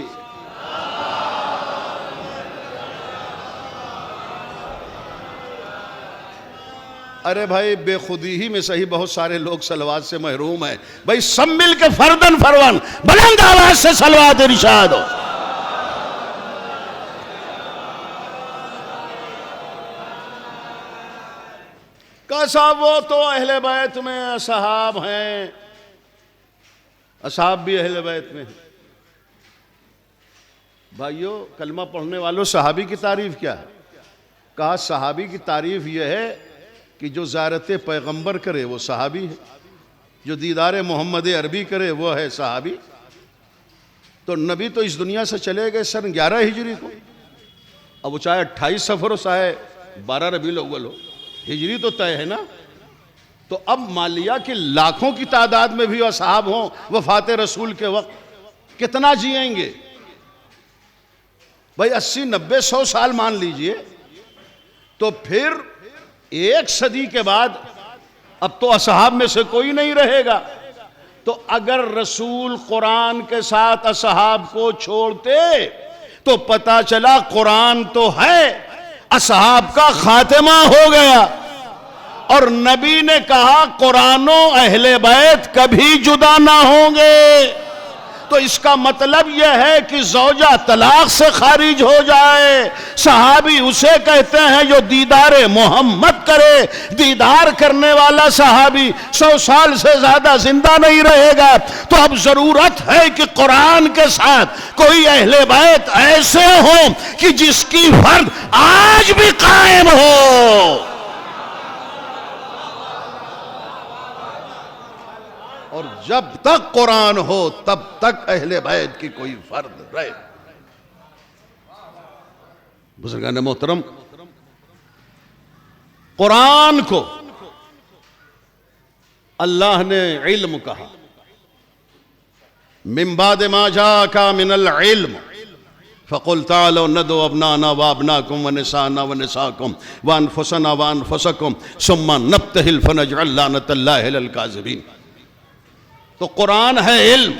Speaker 1: अरे भाई बेखुदी ही में सही बहुत सारे लोग सलवात से महरूम हैं। भाई सब मिल के फर्दन फरवन बुलंद आवाज से सलवात इरशाद हो। कैसा वो तो अहले बैत में असहाब हैं, असहाब भी अहले बैत में। भाइयों कलमा पढ़ने वालों, सहाबी की तारीफ क्या है? कहा सहाबी की तारीफ यह है कि जो ज़ियारत पैगंबर करे वो सहाबी है, जो दीदार मोहम्मद अरबी करे वो है सहाबी। तो नबी तो इस दुनिया से चले गए सन 11 हिजरी को, अब वो चाहे 28 सफ़र हो चाहे 12 रबीउल अव्वल हो, हिजरी तो तय है ना। तो अब मान लिया कि लाखों की तादाद में भी असहाब हों वफात रसूल के वक्त, कितना जिएंगे भाई? 80, 90, 100 साल मान लीजिए, तो फिर 1 सदी के बाद अब तो असहाब में से कोई नहीं रहेगा। तो अगर रसूल कुरान के साथ असहाब को छोड़ते तो पता चला कुरान तो है, असहाब का खात्मा हो गया। और नबी ने कहा कुरानो अहले बैत कभी जुदा ना होंगे, तो इसका मतलब यह है कि ज़ौजा तलाक से खारिज हो जाए। सहाबी उसे कहते हैं जो दीदार मोहम्मद करे। दीदार करने वाला सहाबी 100 साल से ज्यादा जिंदा नहीं रहेगा। तो अब जरूरत है कि कुरान के साथ कोई अहले बैत ऐसे हो कि जिसकी फर्द आज भी कायम हो। और जब तक कुरान हो तब तक अहले बैत की कोई फर्द रहे। बुजुर्गान मोहतरम, कुरान को अल्लाह ने इल्म कहा। मिन बाद मा जाका मिनल इल्म फ़कुल तालो नदो अबनाना व अबनाकुम व निसाना व निसाकुम व अनफुसना व अनफुसकुम सुम्मा नब्तहिल फनजअल लानतल्लाहि अलल काज़िबीन। तो कुरान है इल्म।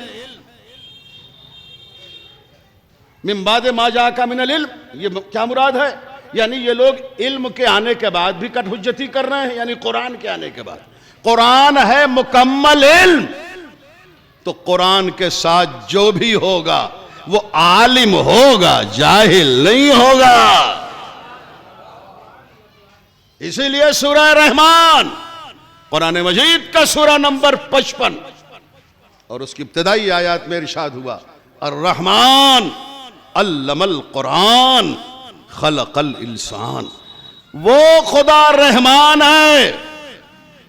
Speaker 1: मिन बाद मा जाका मिनल इल्म, ये क्या मुराद है? यानी ये लोग इल्म के आने के बाद भी कटहुज्जती कर रहे हैं, यानी कुरान के आने के बाद। कुरान है मुकम्मल इल्म। तो कुरान के साथ जो भी होगा वो आलिम होगा, जाहिल नहीं होगा। इसीलिए सूरह रहमान कुरान मजीद का सूरा नंबर 55 और उसकी इब्तिदाई आयत में इरशाद हुआ, अर्रहमान अल्लमल कुरान खलकल इंसान। वो खुदा रहमान है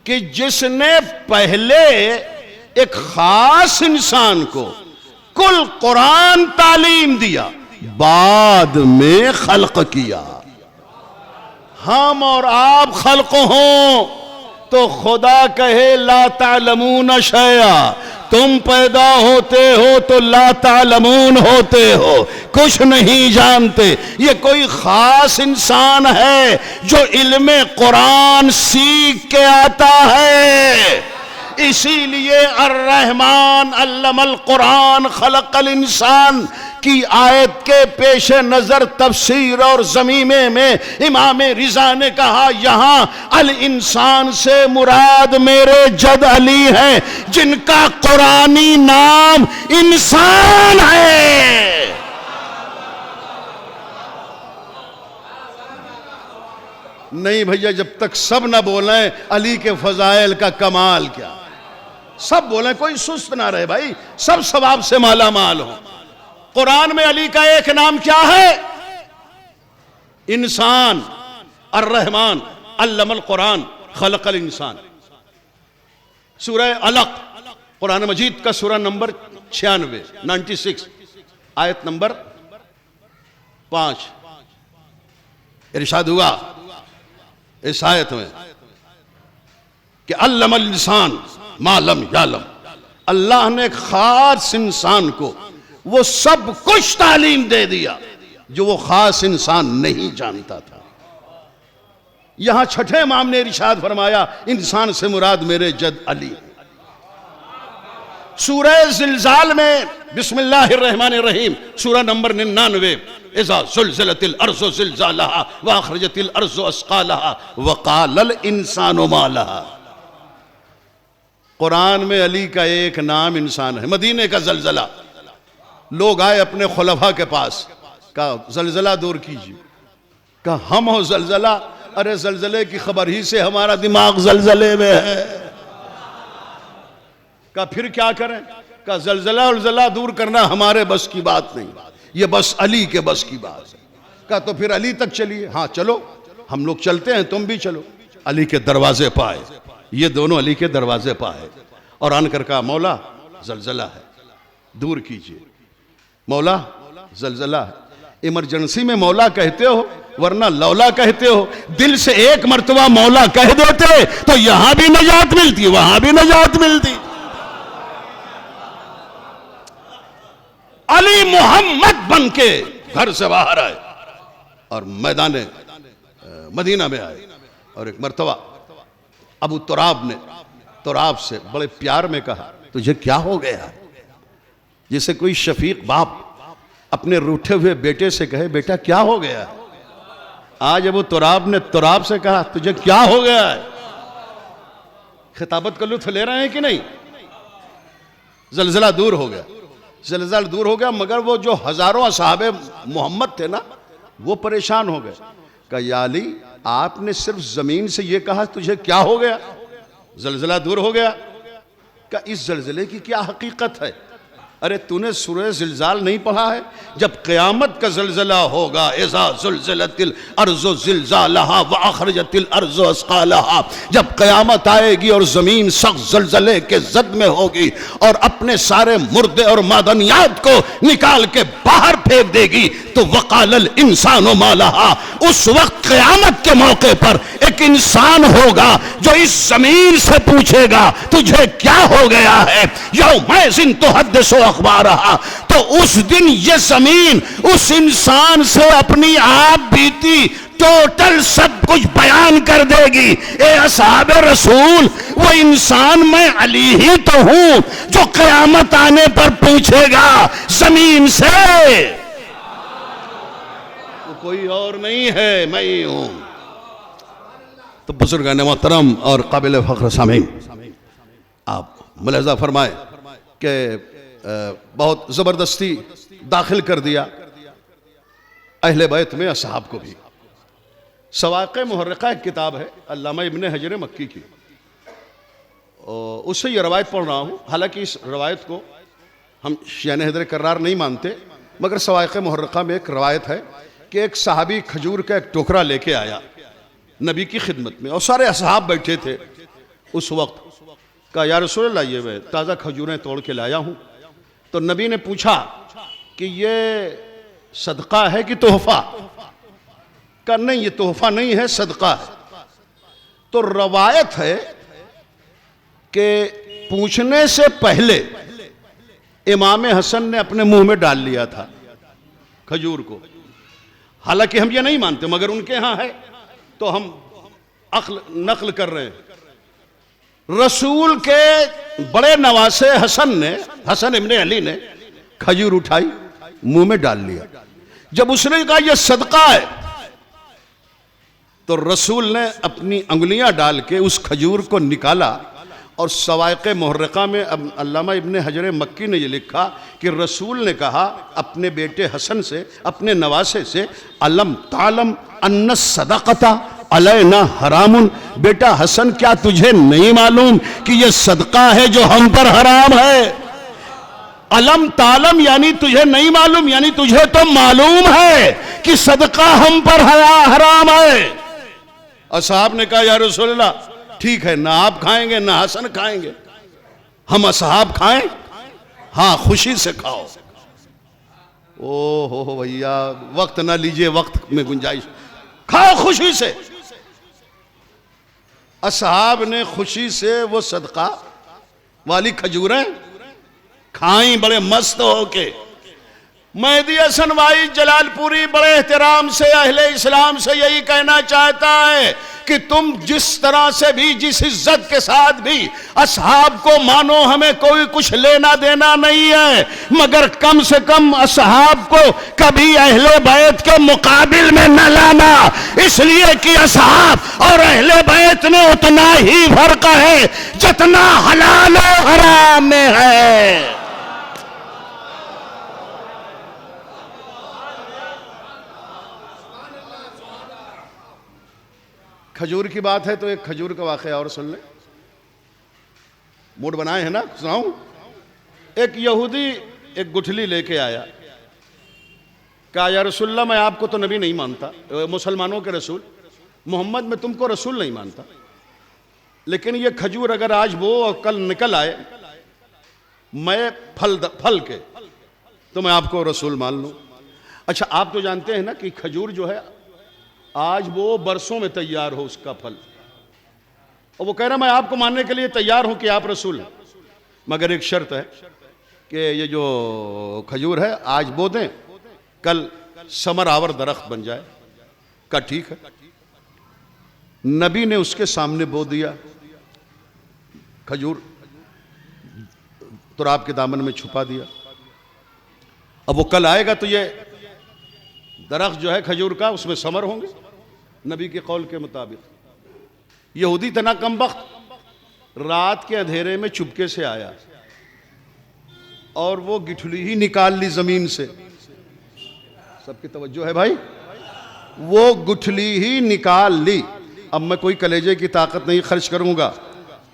Speaker 1: कि जिसने पहले एक खास इंसान को कुल कुरान तालीम दिया, बाद में खल्क किया। हम और आप खल्क हों तो खुदा कहे ला तालमून शैया, तुम पैदा होते हो तो ला तालमून होते हो, कुछ नहीं जानते। ये कोई खास इंसान है जो इल्मे कुरान सीख के आता है। इसीलिए अर्रहमान अल्लमल कुरान खलकल इंसान की आयत के पेश नजर तफसीर और ज़मीमे में इमाम रिज़ा ने कहा, यहां अल इंसान से मुराद मेरे जद अली हैं जिनका कुरानी नाम इंसान है। नहीं भैया, जब तक सब न बोलें अली के फजाइल का कमाल क्या, सब बोलें, कोई सुस्त ना रहे भाई, सब सवाब से माला माल हो। कुरान में अली का एक नाम क्या है? इंसान। अर्रहमान अल्लमल कुरान खलकल इंसान। सूरह अलक कुरान मजीद का सूरा नंबर 96 आयत नंबर 5 इरशाद हुआ इस आयत में कि अल्लमल इंसान मालम यालम। अल्लाह ने एक खास इंसान को वो सब कुछ तालीम दे दिया जो वो खास इंसान नहीं जानता था। यहां छठे इमाम ने इरशाद फरमाया, इंसान से मुराद मेरे जद अली। सूरह ज़िलज़ाल में बिस्मिल्लाहिर्रहमानिर्रहीम सूरा नंबर 99 इज़ा ज़ुलज़िलतिल अर्ज़ु ज़िलज़ालहा व अख़रजतिल अर्ज़ु अस्क़ालहा व क़ालल इंसानु मा लहा। कुरान में अली का एक नाम इंसान है। मदीने का ज़लज़ला, लोग आए अपने खुलफा के पास, कहा ज़लज़ला दूर कीजिए। कहा हम हो ज़लज़ला? अरे ज़लज़ले की खबर ही से हमारा दिमाग ज़लज़ले में है। कहा फिर क्या करें? कहा ज़लज़ला उलज़ला दूर करना हमारे बस की बात नहीं, ये बस अली के बस की बात है। कहा तो फिर अली तक चलिए। हाँ चलो, हम लोग चलते हैं, तुम भी चलो। अली के दरवाजे पाए, ये दोनों अली के दरवाजे पाए और आनकर कहा मौला ज़लज़ला है, दूर कीजिए। मौला ज़लज़ला है। इमरजेंसी में मौला कहते हो, वरना लौला कहते हो। दिल से एक मर्तबा मौला कह देते तो यहां भी नजात मिलती, वहां भी नजात मिलती। अली मोहम्मद बन के घर से बाहर आए और मैदान मदीना में आए और एक मर्तबा अबू तुराब ने तुराब से बड़े प्यार में कहा, तुझे क्या हो गया? जैसे कोई शफीक बाप अपने रूठे हुए बेटे से कहे, बेटा क्या हो गया? आज अबू तुराब ने तुराब से कहा, तुझे क्या हो गया है? खिताबत का लुत्फ ले रहे हैं कि नहीं? ज़लज़ला दूर हो गया। ज़िलज़ाला दूर हो गया, मगर वो जो हज़ारों असहाबे मोहम्मद थे ना, वो परेशान हो गए। कहा या अली, आपने सिर्फ ज़मीन से ये कहा, तुझे क्या हो गया? ज़िलज़ाला दूर हो गया। क्या इस ज़िलज़ले की क्या हकीकत है? अरे तूने सूरह ज़िलज़ाल नहीं पढ़ा है? जब क़यामत का ज़िलज़ला होगा, इज़ा ज़ुलज़िलतिल अर्ज़ु ज़िलज़ालहा व अख़रजतिल अर्ज़ु अस्क़ालहा, जब क़यामत आएगी और ज़मीन सख्त ज़िलज़ले के ज़द में होगी और अपने सारे मुर्दे और मादनियात को निकाल के बाहर फेंक देगी, तो वक़ालल इंसानु मा लहा, उस वक्त क़यामत के मौके पर एक इंसान होगा जो इस ज़मीन से पूछेगा तुझे क्या हो गया है? यौमइज़िन तुहद्दिसु अख़बारहा, तो उस दिन ये ज़मीन उस इंसान से अपनी आप बीती टोटल सब कुछ बयान कर देगी। ए असहाबे रसूल, वो इंसान मैं अली ही तो हूं जो क़यामत आने पर पूछेगा ज़मीन से, तो कोई और नहीं है, मैं ही हूं। तो बुजुर्गान मोहतरम और काबिल फ़ख्र सामीन, आप मुलाज़ा फरमाए कि बहुत ज़बरदस्ती दाखिल कर दिया अहले बैत में असहाब को भी। सवाक़े मुहर्रिक़ा एक किताब है अल्लामा इब्ने हजर मक्की की, उससे ये रवायत पढ़ रहा हूँ। हालांकि इस रवायत को हम शियाने हैदर कर्रार नहीं मानते, मगर सवाक़े मुहर्रिक़ा में एक रवायत है कि एक सहाबी खजूर का एक टोकरा लेके आया नबी की खिदमत में, और सारे असहाब बैठे थे उस वक्त। कहा या रसूलल्लाह, ये मैं ताज़ा खजूरें तोड़ के लाया हूँ। तो नबी ने पूछा कि ये सदका है कि तोहफा? का नहीं, ये तोहफा नहीं है, सदका है। तो रवायत है कि पूछने से पहले इमाम हसन ने अपने मुंह में डाल लिया था खजूर को। हालांकि हम ये नहीं मानते, मगर उनके यहां है तो हम नकल कर रहे हैं। रसूल के बड़े नवासे हसन इब्ने अली ने खजूर उठाई, मुंह में डाल लिया। जब उसने कहा यह सदका है, तो रसूल ने अपनी अंगुलियां डाल के उस खजूर को निकाला। और सवाक़े मुहर्रिक़ा में अल्लामा इब्ने हजर मक्की ने यह लिखा कि रसूल ने कहा अपने बेटे हसन से, अपने नवासे से, अलम तालम अन्ना सदक़ता अलैना हरामुन, बेटा हसन क्या तुझे नहीं मालूम कि यह सदका है जो हम पर हराम है? अलम तालम यानी तुझे नहीं मालूम, यानी तुझे तो मालूम है कि सदका हम पर हराम है। असहाब ने कहा या रसूलल्लाह, ठीक है, ना आप खाएंगे ना हसन खाएंगे, हम असहाब खाएं? हाँ, खुशी से खाओ। ओ हो भैया, वक्त ना लीजिए, वक्त में गुंजाइश, खाओ खुशी से। असहाब ने खुशी से वो सदका वाली खजूरें खाई बड़े मस्त होके। मेहदी हसन भाई जलालपुरी बड़े एहतराम से अहले इस्लाम से यही कहना चाहता है कि तुम जिस तरह से भी, जिस इज्जत के साथ भी असहाब को मानो, हमें कोई कुछ लेना देना नहीं है, मगर कम से कम असहाब को कभी अहले बैत के मुकाबिल में न लाना, इसलिए कि असहाब और अहले बैत में उतना ही फर्क है जितना हलाल और हराम में है। खजूर की बात है तो एक खजूर का वाक़या और सुन लें। मूड बनाए हैं ना, सुनाऊं? एक यहूदी एक गुठली लेके आया, कहा या रसूलल्लाह, मैं आपको तो नबी नहीं मानता, मुसलमानों के रसूल मोहम्मद, मैं तुमको रसूल नहीं मानता, लेकिन ये खजूर अगर आज वो और कल निकल आए मैं फल के, तो मैं आपको रसूल मान लूं। अच्छा, आप तो जानते हैं ना कि खजूर जो है आज वो बरसों में तैयार हो उसका फल, और वो कह रहा मैं आपको मानने के लिए तैयार हूं कि आप रसूल हैं, मगर एक शर्त है कि ये जो खजूर है आज बो दें, कल समर आवर दरख्त बन जाए। का ठीक है। नबी ने उसके सामने बो दिया खजूर, तुराब के दामन में छुपा दिया। अब वो कल आएगा तो ये दरख्त जो है खजूर का, उसमें समर होंगे नबी के कौल के मुताबिक। यहूदी तना कमबख्त रात के अंधेरे में चुपके से आया, और वो गिठली ही निकाल ली जमीन से। सबकी तवज्जो है भाई? वो गुठली ही निकाल ली। अब मैं कोई कलेजे की ताकत नहीं खर्च करूंगा,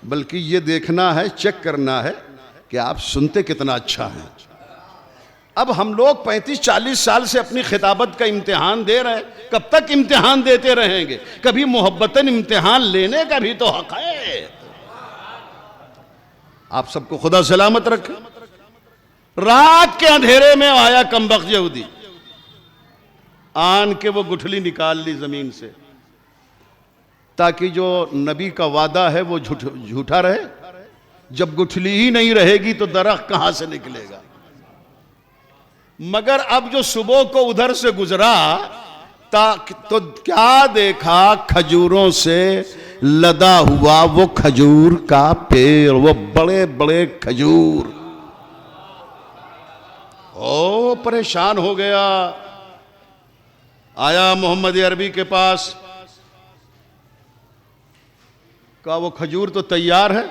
Speaker 1: बल्कि ये देखना है, चेक करना है कि आप सुनते कितना अच्छा है। अब हम लोग 35-40 साल से अपनी खिताबत का इम्तिहान दे रहे हैं, कब तक इम्तिहान देते रहेंगे? कभी मोहब्बतन इम्तिहान लेने का भी तो हक है। आप सबको खुदा सलामत रखे। रात के अंधेरे में आया कमबख्त यहूदी, आन के वो गुठली निकाल ली जमीन से, ताकि जो नबी का वादा है वो झूठा रहे। जब गुठली ही नहीं रहेगी तो दरख्त कहां से निकलेगा? मगर अब जो सुबह को उधर से गुजरा तो क्या देखा? खजूरों से लदा हुआ वो खजूर का पेड़, वो बड़े बड़े खजूर। ओ परेशान हो गया, आया मोहम्मद अरबी के पास, कहा वो खजूर तो तैयार है,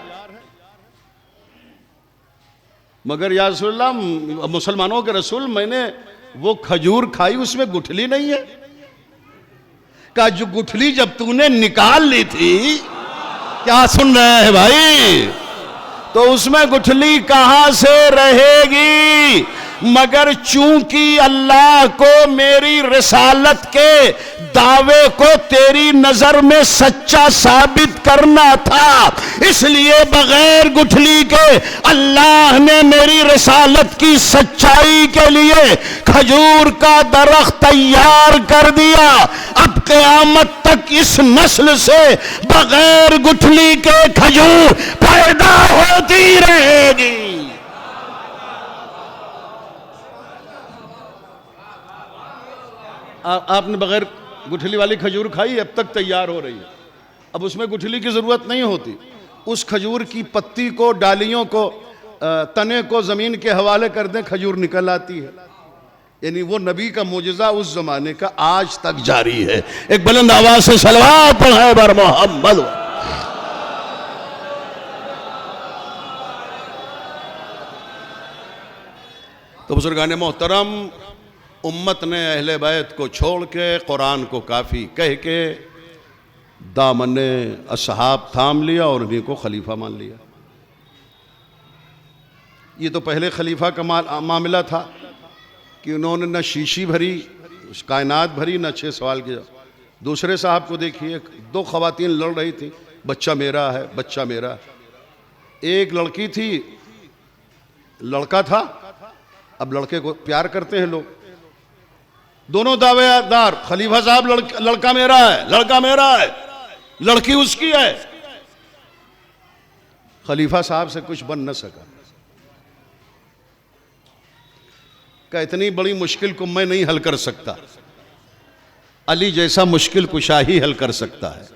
Speaker 1: मगर या रसूलल्लाह, मुसलमानों के रसूल, मैंने वो खजूर खाई, उसमें गुठली नहीं है। कहा जो गुठली जब तूने निकाल ली थी, क्या सुन रहे हैं भाई, तो उसमें गुठली कहां से रहेगी? मगर चूंकि अल्लाह को मेरी रिसालत के दावे को तेरी नजर में सच्चा साबित करना था, इसलिए बगैर गुठली के अल्लाह ने मेरी रिसालत की सच्चाई के लिए खजूर का दरख्त तैयार कर दिया। अब क़यामत तक इस नस्ल से बगैर गुठली के खजूर पैदा होती रहेगी। आपने बगैर गुठली वाली खजूर खाई, अब तक तैयार हो रही है। अब उसमें गुठली की जरूरत नहीं होती। उस खजूर की पत्ती को, डालियों को, तने को जमीन के हवाले कर दें, खजूर निकल आती है। यानी वो नबी का मोजज़ा उस जमाने का आज तक जारी है। एक बुलंद आवाज से सलवात पढ़े बर मोहम्मद। तो बुजुर्गान मोहतरम, उम्मत ने अहले बैत को छोड़ के, कुरान को काफ़ी कह के दामने असहाब थाम लिया और उन्हीं को खलीफा मान लिया। ये तो पहले खलीफा का मामला था कि उन्होंने न शीशी भरी, कायनात भरी, न 6 सवाल किया। दूसरे साहब को देखिए, 2 खवातीन लड़ रही थी, बच्चा मेरा है, बच्चा मेरा है। एक लड़की थी, लड़का था। अब लड़के को प्यार करते हैं लोग, दोनों दावेदार, खलीफा साहब लड़का मेरा है, लड़का मेरा है, लड़की उसकी है। खलीफा साहब से कुछ बन न सका। का इतनी बड़ी मुश्किल को मैं नहीं हल कर सकता, अली जैसा मुश्किल कुशा ही हल कर सकता है।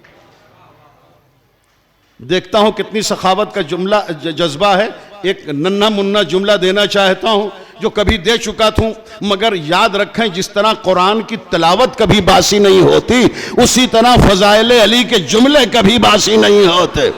Speaker 1: देखता हूं कितनी सखावत का जुमला जज्बा है। एक नन्हा मुन्ना जुमला देना चाहता हूं जो कभी दे चुका था, मगर याद रखें, जिस तरह कुरान की तिलावत कभी बासी नहीं होती, उसी तरह फजाइल अली के जुमले कभी बासी नहीं होते।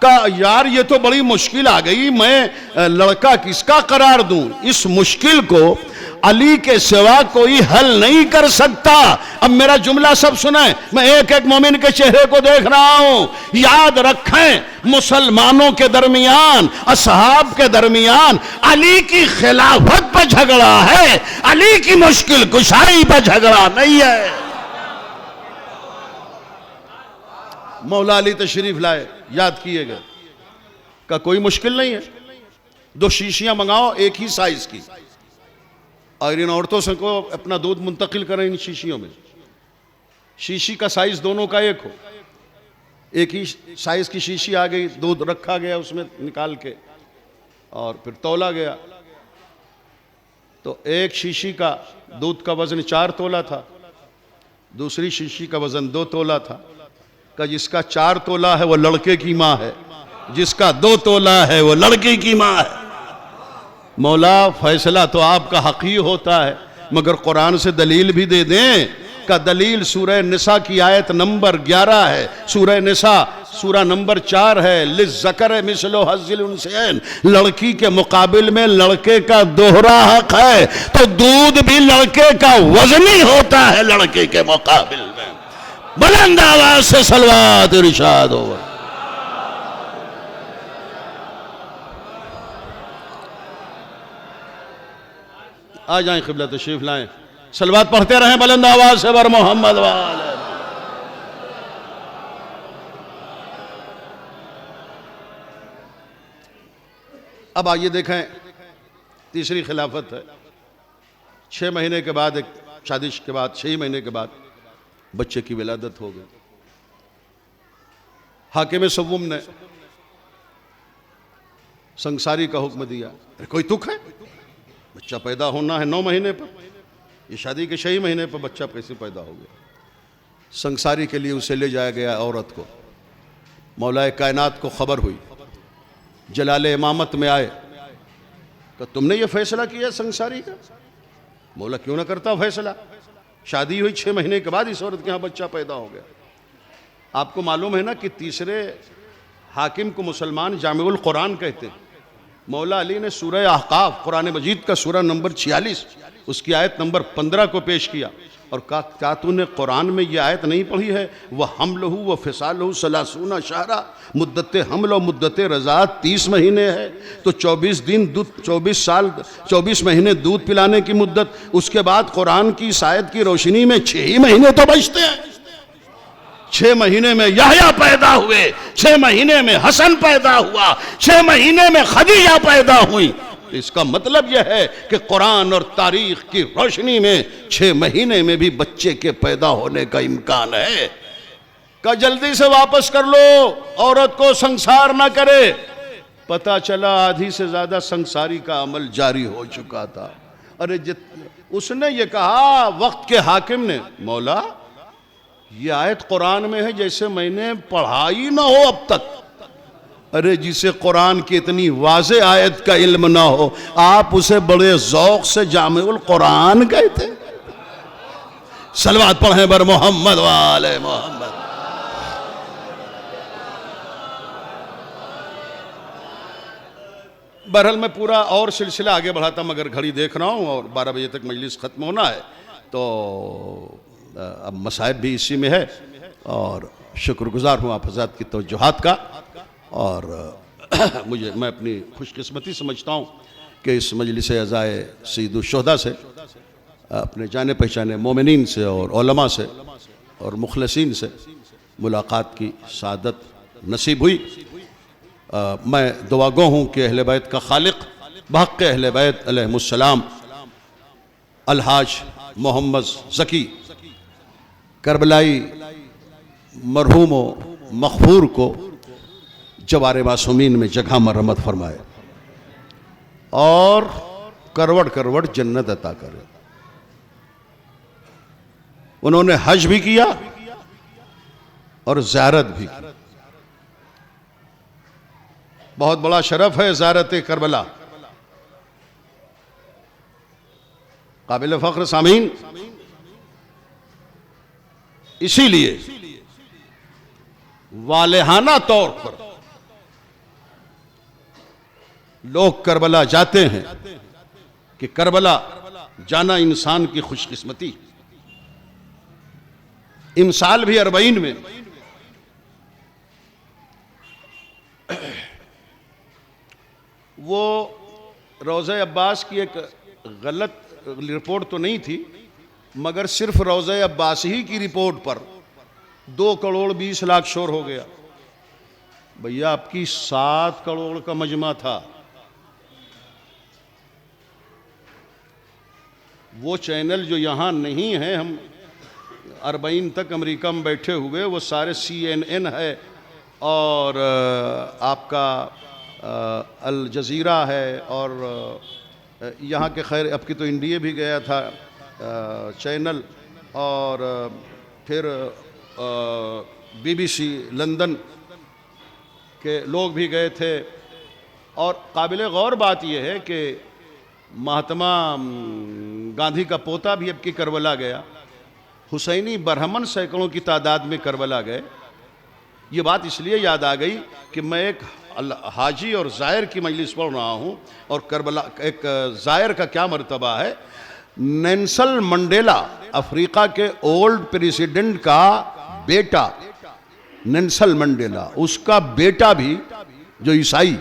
Speaker 1: का यार ये तो बड़ी मुश्किल आ गई, मैं लड़का किसका करार दूं? इस मुश्किल को अली के सिवा कोई हल नहीं कर सकता। अब मेरा जुमला सब सुने, मैं एक एक मोमिन के चेहरे को देख रहा हूं। याद रखें, मुसलमानों के दरमियान, असहाब के दरमियान अली की खिलाफत पर झगड़ा है, अली की मुश्किल कुशाई पर झगड़ा नहीं है। मौला अली तशरीफ लाए, याद किएगा, का कोई मुश्किल नहीं है। 2 शीशियां मंगाओ एक ही साइज की, और इन औरतों से को अपना दूध मुंतकिल करें इन शीशियों में। शीशी का साइज दोनों का एक हो, एक ही साइज की शीशी आ गई, दूध रखा गया उसमें निकाल के और फिर तौला गया। तो एक शीशी का दूध का वजन 4 तोला था, दूसरी शीशी का वजन 2 तोला था। का जिसका 4 तोला है वो लड़के की माँ है, जिसका 2 तोला है वो लड़की की माँ है। मौला फैसला तो आपका हक ही होता है, मगर कुरान से दलील भी दे दें इसका दलील सूरह निसा की आयत नंबर 11 है। सूरह निसा सूरा नंबर 4 है। लिज़्ज़कर मिस्लु हज़्ज़िल उन्सयैन, लड़की के मुकाबिल में लड़के का दोहरा हक है, तो दूध भी लड़के का वजनी होता है लड़के के मुकाबिल में। बुलंद आवाज से सलवात इरशाद हो। आ जाएं, क़िबला तशरीफ लाएं, सलवात पढ़ते रहें बुलंद आवाज से बर मोहम्मद वाले। अब आइए देखें, तीसरी खिलाफत है। 6 महीने के बाद, एक शादी के बाद 6 महीने के बाद बच्चे की विलादत हो गई। हाकिम सव्वुम ने संसारी का हुक्म दिया। अरे कोई तुक है, बच्चा पैदा होना है 9 महीने पर, ये शादी के 6 महीने पर बच्चा कैसे पैदा हो गया। संसारी के लिए उसे ले जाया गया औरत को। मौलाए कायनात को खबर हुई, जलाले इमामत में आए, तो तुमने ये फैसला किया संसारी का? मौला क्यों ना करता फैसला। शादी हुई 6 महीने के बाद इस औरत के यहाँ बच्चा पैदा हो गया। आपको मालूम है ना कि तीसरे हाकिम को मुसलमान जामिउल कुरान कहते हैं। मौला अली ने सूरह अहकाफ कुरान मजीद का सूरा नंबर 46 उसकी आयत नंबर 15 को पेश किया और कहा, क्या तूने कुरान में यह आयत नहीं पढ़ी है, वह हमलहू व फिसालहू सलासूना शहरा, मुद्दत हमल और मुद्दत रज़ात 30 महीने है, तो 24 दिन दूध, 24 साल 24 महीने दूध पिलाने की मुद्दत। उसके बाद कुरान की इस आयत की रोशनी में 6 ही महीने तो बचते हैं। 6 महीने में याहया पैदा हुए, 6 महीने में हसन पैदा हुआ, 6 महीने में खदीजा पैदा हुई। तो इसका मतलब यह है कि कुरान और तारीख की रोशनी में 6 महीने में भी बच्चे के पैदा होने का इम्कान है। का जल्दी से वापस कर लो, औरत को संसार ना करे। पता चला आधी से ज्यादा संसारी का अमल जारी हो चुका था। अरे उसने ये कहा वक्त के हाकिम ने, मौला ये आयत कुरान में है जैसे मैंने पढ़ाई ना हो अब तक। अरे जिसे कुरान की इतनी वाज़े आयत का इल्म ना हो, आप उसे बड़े ज़ौक़ से जामिउल कुरान कहते। सलवात पढ़ें बर मोहम्मद वाले मोहम्मद। बहरहाल मैं पूरा और सिलसिला आगे बढ़ाता मगर घड़ी देख रहा हूँ और 12 बजे तक मजलिस ख़त्म होना है, तो अब मसाइब भी इसी में है और शुक्रगुजार हूँ आप हज़रात की तवज्जुहात का। और मैं अपनी खुशकिस्मती समझता हूँ कि इस मजलिस अज़ाए सय्यदुश शुहदा से, अपने जाने पहचाने मोमिनीन से और उलमा से और मुखलसीन से मुलाकात की सादत नसीब हुई। मैं दुआगो हूँ कि अहले बैत का खालिक बहक़ अहले बैत अलैहिमुस्सलाम अलहाज मोहम्मद ज़की करबलाई मरहूम मग़फ़ूर को जवारे मासूमीन में जगह मरहमत फरमाए और करवट करवट जन्नत अता करे। उन्होंने हज भी किया और ज़ियारत भी की। बहुत बड़ा शरफ है ज़ियारत करबला। काबिल फ़ख्र सामीन, इसीलिए वालेहाना तौर पर लोग करबला जाते हैं कि करबला जाना इंसान की खुशकिस्मती। इमसाल भी 40 में वो रोज़े अब्बास की एक गलत रिपोर्ट तो नहीं थी, मगर सिर्फ रोज़े अब्बास ही की रिपोर्ट पर 2 करोड़ 20 लाख शोर हो गया। भैया आपकी 7 करोड़ का मजमा था। वो चैनल जो यहाँ नहीं है, हम 40 तक अमेरिका में बैठे हुए, वो सारे CNN है और आपका अल जज़ीरा है और यहाँ के खैर अब की तो इंडिया भी गया था चैनल, और फिर BBC लंदन के लोग भी गए थे। और काबिल गौर बात यह है कि महात्मा गांधी का पोता भी अब की करबला गया। हुसैनी बरहमन सैकड़ों की तादाद में करबला गए। ये बात इसलिए याद आ गई कि मैं एक हाजी और ज़ायर की मजलिस पढ़ रहा हूँ, और करबला एक ज़ायर का क्या मर्तबा है। नेल्सन मंडेला, अफ्रीका के ओल्ड प्रेसिडेंट का बेटा नेल्सन मंडेला, उसका बेटा भी जो ईसाई,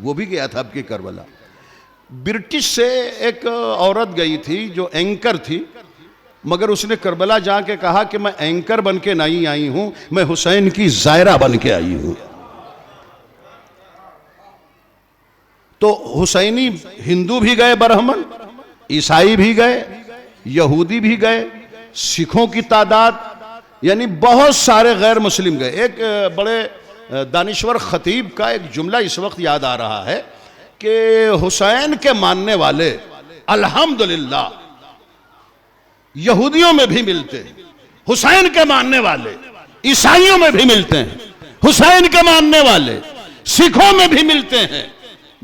Speaker 1: वो भी गया था आपके करबला। ब्रिटिश से एक औरत गई थी जो एंकर थी, मगर उसने करबला जाके कहा कि मैं एंकर बन के नहीं आई हूं, मैं हुसैन की ज़ायरा बन के आई हूं। तो हुसैनी हिंदू भी गए ब्राह्मण, ईसाई भी गए, यहूदी भी गए, सिखों की तादाद, यानी बहुत सारे गैर मुस्लिम गए। एक बड़े दानिश्वर खतीब का एक जुमला इस वक्त याद आ रहा है कि हुसैन के मानने वाले अल्हम्दुलिल्लाह यहूदियों में भी मिलते हैं, हुसैन के मानने वाले ईसाइयों में भी मिलते हैं, हुसैन के मानने वाले सिखों में भी मिलते हैं,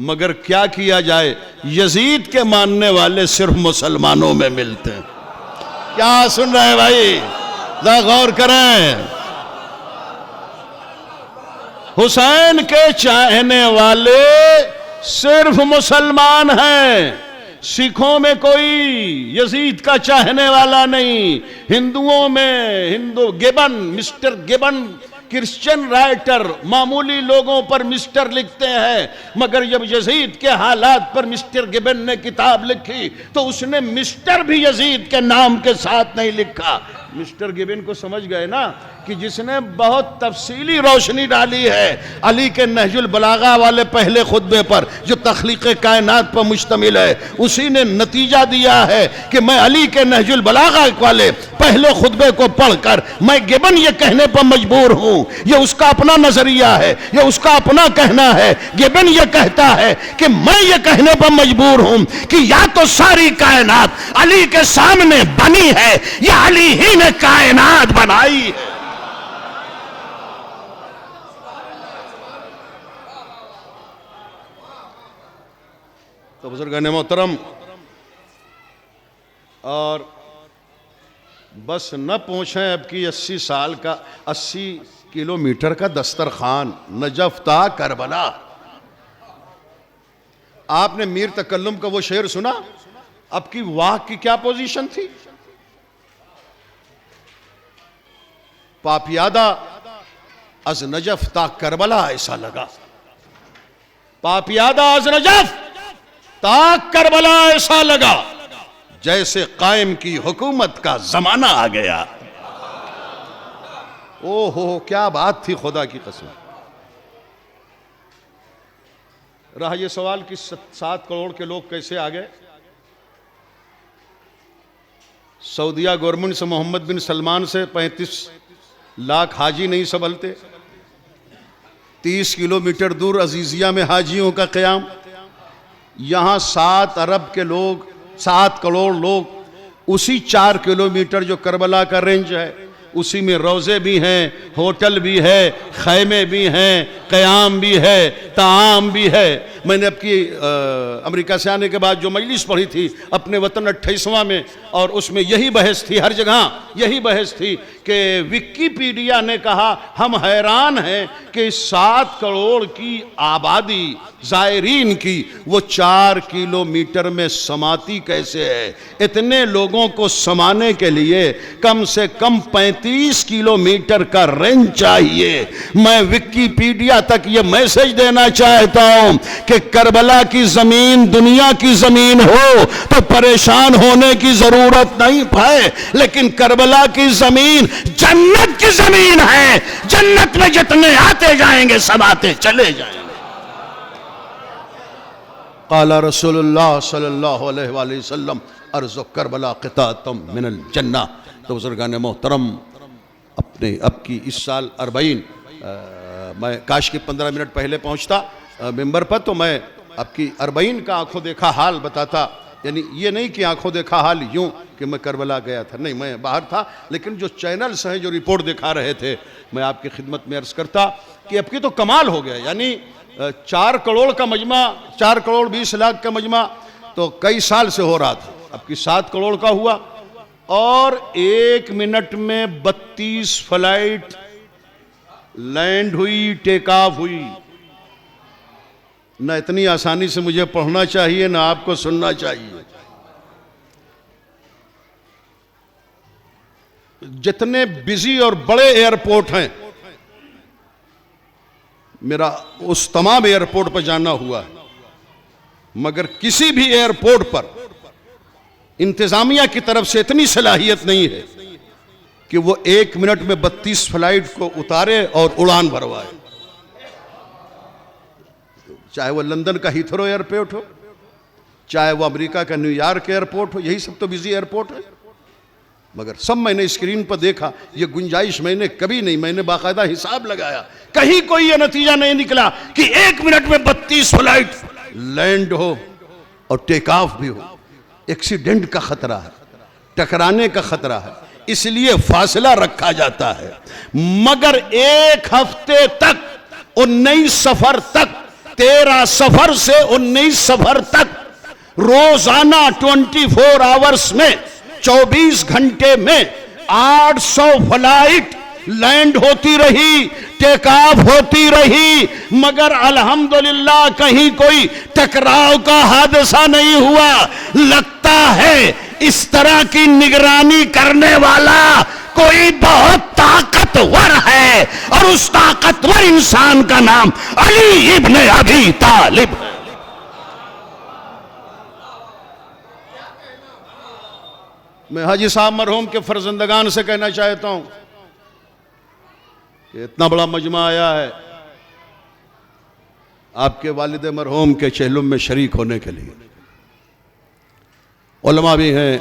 Speaker 1: मगर क्या किया जाए, यजीद के मानने वाले सिर्फ मुसलमानों में मिलते हैं। क्या सुन रहे हैं भाई, जरा गौर करें। हुसैन के चाहने वाले सिर्फ मुसलमान हैं, सिखों में कोई यजीद का चाहने वाला नहीं। हिंदुओं में Hindu gibbon, mister gibbon Christian writer मामूली लोगों पर मिस्टर लिखते हैं, मगर जब यजीद के हालात पर मिस्टर गिबन ने किताब लिखी तो उसने मिस्टर भी यजीद के नाम के साथ नहीं लिखा। मिस्टर गिबन को समझ गए ना कि जिसने बहुत तफसीली रोशनी डाली है अली के नहजुल बलागा वाले पहले खुतबे पर, जो तख्लीक़ कायनात पर मुश्तमिल है, उसी ने नतीजा दिया है कि मैं अली के नहजुल बलागा वाले पहले खुतबे को पढ़कर मैं गिबन ये कहने पर मजबूर हूं, ये उसका अपना नजरिया है, ये उसका अपना कहना है। गिबन ये कहता है कि मैं ये कहने पर मजबूर हूं कि या तो सारी कायनात अली के सामने बनी है या अली ही ने कायनात बनाई है। तो बुजुर्गान मोहतरम, और बस न पहुंचे अब की 80 साल का 80 किलोमीटर का दस्तरखान, नजफ ता करबला। आपने मीर तकल्लुम का वो शेर सुना, अब की वाह की क्या पोजीशन थी। पापियादा अज नजफ ता करबला ऐसा लगा, पापियादा अज नजफ ता करबला ऐसा लगा जैसे कायम की हुकूमत का जमाना आ गया। ओहो क्या बात थी, खुदा की कसम। रहा यह सवाल कि 7 करोड़ के लोग कैसे आ गए। सऊदिया गवर्नमेंट से मोहम्मद बिन सलमान से 35 लाख हाजी नहीं संभलते। 30 किलोमीटर दूर अजीजिया में हाजियों का क़याम। यहाँ 7 अरब के लोग, 7 करोड़ लोग, उसी 4 किलोमीटर जो करबला का रेंज है उसी में रोज़े भी हैं, होटल भी है, खैमे भी हैं, क़याम भी है, ताम भी है। मैंने अब की अमेरिका से आने के बाद जो मजलिस पढ़ी थी अपने वतन 28वां में, और उसमें यही बहस थी, हर जगह यही बहस थी कि विकिपीडिया ने कहा हम हैरान हैं कि 7 करोड़ की आबादी ज़ायरीन की वो 4 किलोमीटर में समाती कैसे है। इतने लोगों को समाने के लिए कम से कम 35 किलोमीटर का रेंज चाहिए। मैं विकिपीडिया तक ये मैसेज देना चाहता हूं कि करबला की जमीन दुनिया की जमीन हो तो परेशान होने की जरूरत नहीं है, लेकिन करबला की जमीन जन्नत की जमीन है। जन्नत में जितने आते जाएंगे सब आते चले जाएंगे। क़ाला रसूलुल्लाह सल्लल्लाहु अलैहि वसल्लम अर्ज़ु करबला क़िताअतुम मिनल जन्नह। तो बुज़ुर्गान मोहतरम, अपने अब की इस साल 40, मैं काश के 15 मिनट पहले पहुंचता मेंबर पर तो मैं अब की 40 का आंखों देखा हाल बताता। यानी ये नहीं कि आंखों देखा हाल यूं कि मैं करबला गया था, नहीं, मैं बाहर था, लेकिन जो चैनल्स हैं जो रिपोर्ट दिखा रहे थे मैं आपकी खिदमत में अर्ज़ करता कि अब की तो कमाल हो गया। यानी 4 करोड़ का मजमा, 4 करोड़ 20 लाख का मजमा तो कई साल से हो रहा था, अब की 7 करोड़ का हुआ। और 1 मिनट में 32 फ्लाइट लैंड हुई, टेक ऑफ हुई। न इतनी आसानी से मुझे पढ़ना चाहिए, ना आपको सुनना चाहिए। जितने बिजी और बड़े एयरपोर्ट हैं, मेरा उस तमाम एयरपोर्ट पर जाना हुआ है, मगर किसी भी एयरपोर्ट पर इंतजामिया की तरफ से इतनी सलाहियत नहीं है कि वो 1 मिनट में 32 फ्लाइट को उतारे और उड़ान भरवाए। चाहे वो लंदन का हीथ्रो एयरपोर्ट हो, चाहे वो अमेरिका का न्यूयॉर्क एयरपोर्ट हो, यही सब तो बिजी एयरपोर्ट है। मगर सब मैंने स्क्रीन पर देखा, ये गुंजाइश मैंने कभी नहीं, मैंने बाकायदा हिसाब लगाया, कहीं कोई ये नतीजा नहीं निकला कि 1 मिनट में 32 फ्लाइट लैंड हो और टेक ऑफ भी हो। एक्सीडेंट का खतरा है, टकराने का खतरा है, इसलिए फासला रखा जाता है। मगर 1 हफ्ते तक, 19 सफर तक, 13 सफर से 19 सफर तक, रोजाना 24 आवर्स में, 24 घंटे में 800 फ्लाइट लैंड होती रही, टेक ऑफ होती रही, मगर अल्हम्दुलिल्लाह कहीं कोई टकराव का हादसा नहीं हुआ। लगता है इस तरह की निगरानी करने वाला कोई बहुत ताकतवर है, और उस ताकतवर इंसान का नाम अली इब्न अबी तालिब है। मैं हाजी साहब मरहूम के फर्जंदगान से कहना चाहता हूं कि इतना बड़ा मजमा आया है आपके वालिद मरहूम के चहलुम में शरीक होने के लिए। उलमा भी हैं,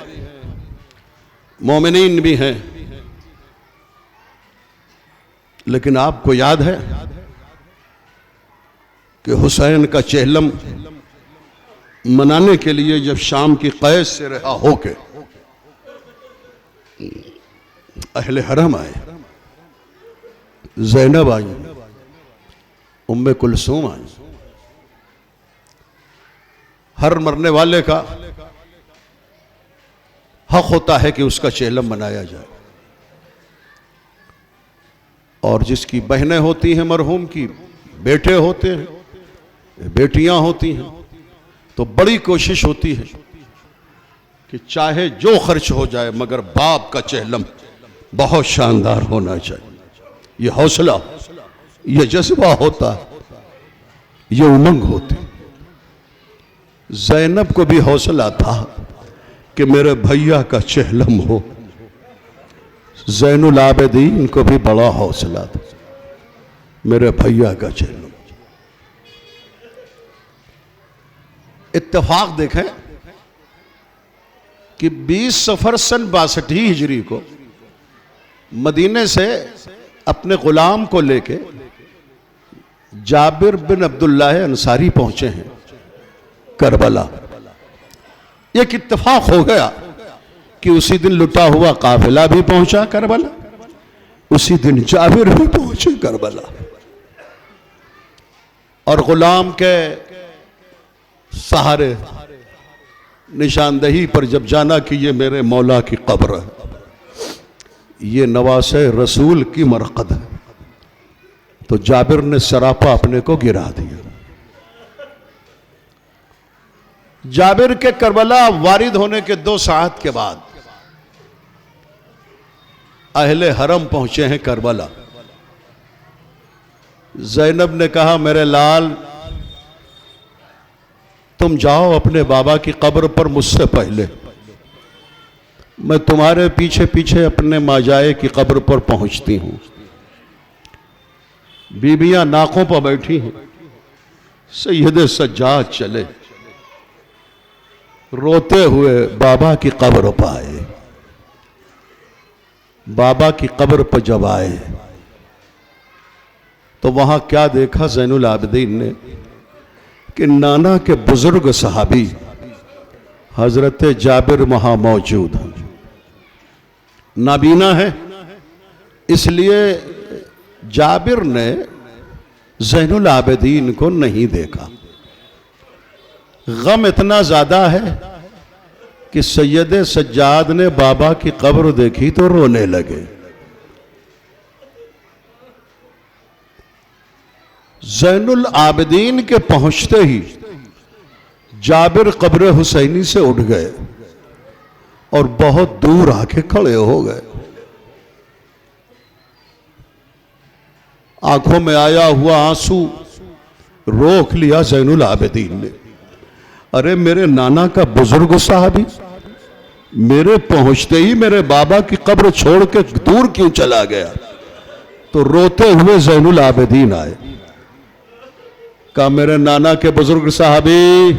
Speaker 1: मोमिनीन भी हैं, लेकिन आपको याद है कि हुसैन का चहलम मनाने के लिए जब शाम की कैद से रहा होके अहले हरम आए, ज़ैनब आई, उम्मे कुलसूम आई। हर मरने वाले का हक होता है कि उसका चेलम मनाया जाए, और जिसकी बहनें होती हैं, मरहूम की बेटे होते हैं, बेटियां होती हैं, तो बड़ी कोशिश होती है कि चाहे जो खर्च हो जाए मगर बाप का चेहलम बहुत शानदार होना चाहिए। ये हौसला, ये जज्बा होता है, ये उमंग होती। ज़ैनब को भी हौसला था कि मेरे भैया का चेहलम हो। ज़ैनुल आबिदीन को भी बड़ा हौसला था, मेरे भैया का चेहलम। इत्तेफाक देखें कि 20 सफर सन 62 हिजरी को मदीने से अपने गुलाम को लेके जाबिर बिन अब्दुल्लाह अंसारी पहुंचे हैं करबला। एक इत्तेफाक हो गया कि उसी दिन लुटा हुआ काफिला भी पहुंचा करबला, उसी दिन जाबिर भी पहुंचे करबला, और गुलाम के सहारे निशानदही पर जब जाना कि ये मेरे मौला की कब्र है, ये नवासे रसूल की मरकद है, तो जाबिर ने सरापा अपने को गिरा दिया। जाबिर के करबला वारिद होने के 2 साअत के बाद अहले हरम पहुंचे हैं करबला। ज़ैनब ने कहा, मेरे लाल तुम जाओ अपने बाबा की कब्र पर मुझसे पहले, मैं तुम्हारे पीछे पीछे अपने माजाए की कब्र पर पहुंचती हूं। बीबियां नाकों पर बैठी हैं, सैयद सज्जाद चले, रोते हुए बाबा की कब्र पर आए। बाबा की कब्र पर जब आए तो वहां क्या देखा ज़ैनुल आबिदीन ने कि नाना के बुजुर्ग सहाबी हजरत जाबिर वहां मौजूद हैं। नाबीना है, इसलिए जाबिर ने ज़ैनुल आबिदीन को नहीं देखा। गम इतना ज्यादा है कि सैयद सज्जाद ने बाबा की कब्र देखी तो रोने लगे। ज़ैनुल आबिदीन के पहुंचते ही जाबिर कब्र हुसैनी से उठ गए और बहुत दूर आके खड़े हो गए। आंखों में आया हुआ आंसू रोक लिया ज़ैनुल आबिदीन ने। अरे मेरे नाना का बुजुर्ग साहबी मेरे पहुंचते ही मेरे बाबा की कब्र छोड़ के दूर क्यों चला गया? तो रोते हुए ज़ैनुल आबिदीन आए। कहा मेरे नाना के बुजुर्ग साहबी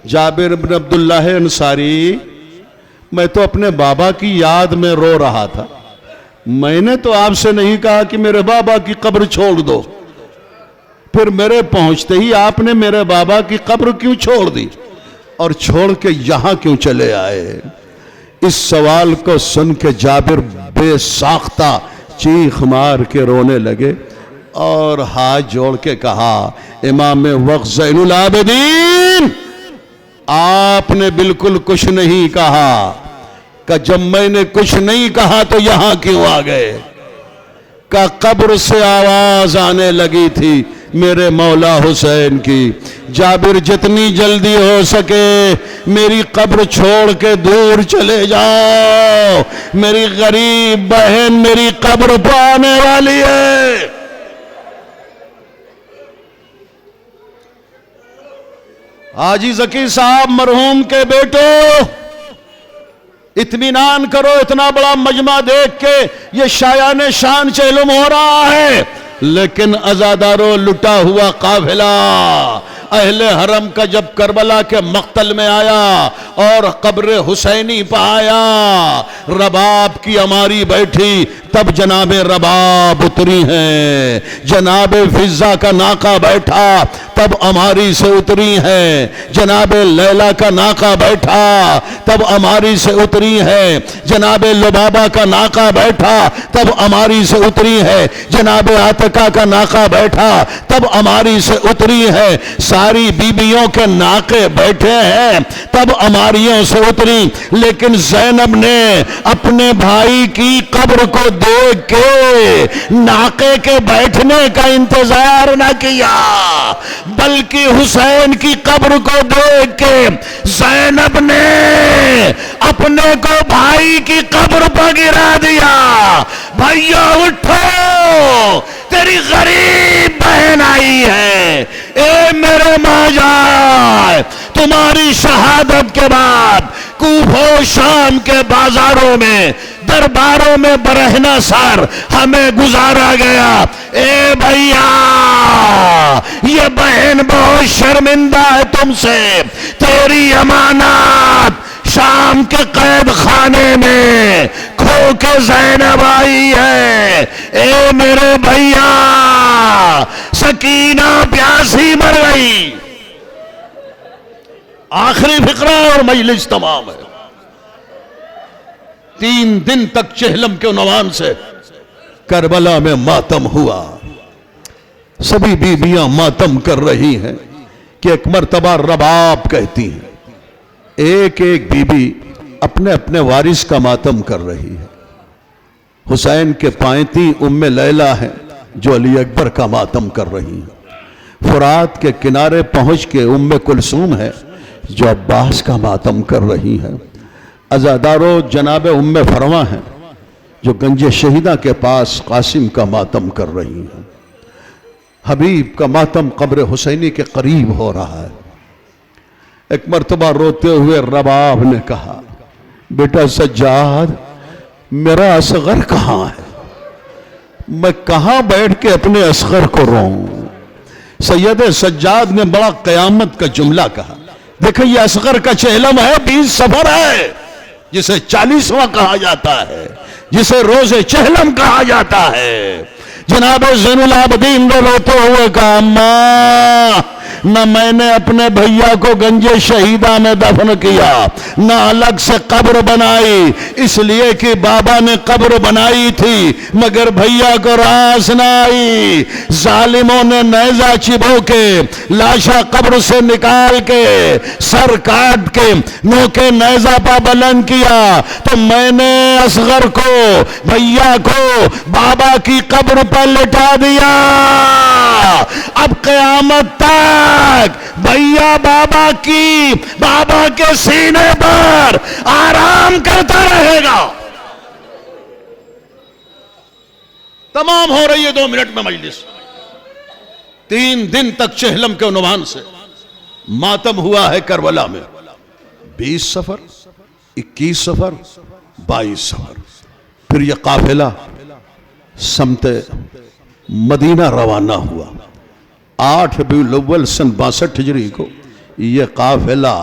Speaker 1: जाबिर इब्न अब्दुल्लाह अंसारी, मैं तो अपने बाबा की याद में रो रहा था। मैंने तो आपसे नहीं कहा कि मेरे बाबा की कब्र छोड़ दो, फिर मेरे पहुंचते ही आपने मेरे बाबा की कब्र क्यों छोड़ दी और छोड़ के यहां क्यों चले आए? इस सवाल को सुन के जाबिर बेसाख्ता चीख मार के रोने लगे और हाथ जोड़ के कहा, इमाम वक्त ज़ैनुल आबिदीन, आपने बिल्कुल कुछ नहीं कहा। का जब मैंने कुछ नहीं कहा तो यहां क्यों आ गए? का कब्र से आवाज आने लगी थी मेरे मौला हुसैन की, जाबिर जितनी जल्दी हो सके मेरी कब्र छोड़ के दूर चले जाओ, मेरी गरीब बहन मेरी कब्र पर आने वाली है। हाजी ज़की साहब मरहूम के बेटो, इत्मीनान करो, इतना बड़ा मजमा देख के ये शायान शान चेलुम हो रहा है, लेकिन अज़ादारों लुटा हुआ काफिला अहले हरम का जब करबला के मक्तल में आया और कब्र हुसैनी पर आया, रबाब की अमारी बैठी, तब जनाबे रबाब उतरी हैं, जनाबे फिजा का नाका बैठा तब अमारी से उतरी है, जनाबे लैला का नाका बैठा तब अमारी से उतरी है, जनाबे लुबाबा का नाका बैठा तब अमारी से उतरी है, जनाबे आतिका का नाका बैठा तब अमारी से उतरी है, सारी बीबियों के नाके बैठे हैं तब अमारियों से उतरी। लेकिन ज़ैनब ने अपने भाई की कब्र को देख के नाके के बैठने का इंतजार न किया, बल्कि हुसैन की कब्र को देख के ज़ैनब ने अपने को भाई की कब्र पर गिरा दिया। भैया उठो, तेरी गरीब बहन आई है। ए मेरे मौजाए, तुम्हारी शहादत के बाद कूफो शाम के बाजारों में दरबारों में बरहना सार हमें गुजारा गया। ए भैया, ये बहन बहुत शर्मिंदा है तुमसे, तेरी अमानत शाम के कैद खाने में खो के ज़ैनब आई है। ए मेरे भैया, सकीना प्यासी मर गई। आखिरी फिक्रा और मजलिस तमाम है। 3 दिन तक चेहलम के उन्वान से करबला में मातम हुआ। सभी बीबियां मातम कर रही हैं कि एक मर्तबा रबाब कहती हैं। एक एक बीबी अपने अपने वारिस का मातम कर रही है। हुसैन के पायती उम्मे लैला है जो अली अकबर का मातम कर रही है। फुरात के किनारे पहुंच के उम्मे कुलसूम है जो अब्बास का मातम कर रही है। अज़ादारों, जनाब उम्मे फरवा है जो गंजे शहीदा के पास कासिम का मातम कर रही है। हबीब का मातम कब्र हुसैनी के करीब हो रहा है। एक मर्तबा रोते हुए रबाब ने कहा, बेटा सज्जाद, मेरा असगर कहाँ है? मैं कहाँ बैठ के अपने असगर को रोऊं? सैयद सज्जाद ने बड़ा कयामत का जुमला कहा। देखो, ये असगर का चेहलम है, 20 सफर है, जिसे 40वां कहा जाता है, जिसे रोजे चेहलम कहा जाता है। जनाब ज़ैनुल आबिदीन ने रोते हुए कहा, अम्मा न मैंने अपने भैया को गंजे शहीदा में दफन किया, न अलग से कब्र बनाई, इसलिए कि बाबा ने कब्र बनाई थी मगर भैया को रास न आई। जालिमों ने नेजा चिबो के लाशा कब्र से निकाल के सर काट के नोके नेजा पर बुलंद किया, तो मैंने असगर को भैया को बाबा की कब्र पर लिटा दिया। अब क़यामत तक भैया बाबा के सीने पर आराम करता रहेगा। तमाम हो रही है 2 मिनट में मजलिस। 3 दिन तक चेहलम के उन्वान से मातम हुआ है करबला में। 20 सफर, 21 सफर, 22 सफर, फिर यह काफिला समते मदीना रवाना हुआ। 8 रबीउल अव्वल सन 62 हिजरी को यह काफिला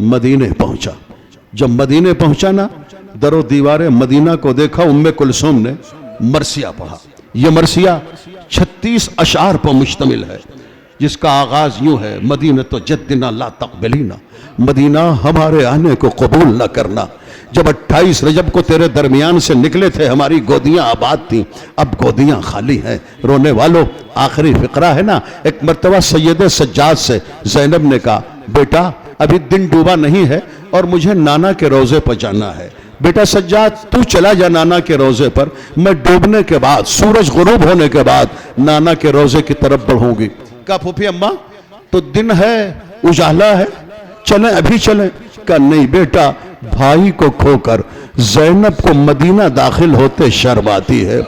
Speaker 1: मदीने पहुंचा। जब मदीने पहुंचा ना, दरो दीवारे मदीना को देखा। उम्मे कुलसूम ने मरसिया पढ़ा। यह मरसिया 36 अशार पर मुश्तमिल है, जिसका आगाज यूं है, मदीना तो जद्दिना ला तक़बलीना, मदीना हमारे आने को कबूल न करना। जब 28 रजब को तेरे दरमियान से निकले थे, हमारी गोदियां आबाद थीं, अब गोदियां खाली हैं। रोने वालों, आखिरी फिक्रा है ना। एक मर्तबा सैयद सज्जाद से ज़ैनब ने कहा, बेटा अभी दिन डूबा नहीं है और मुझे नाना के रोज़े पर जाना है। बेटा सज्जाद तू चला जा नाना के रोज़े पर, मैं डूबने के बाद, सूरज गुरूब होने के बाद नाना के रोज़े की तरफ बढ़ूंगी। कहा फूफी अम्मा तो दिन है, उजाला है, चलें अभी चलें। कहा नहीं बेटा, भाई को खोकर ज़ैनब को मदीना दाखिल होते शर्म आती है।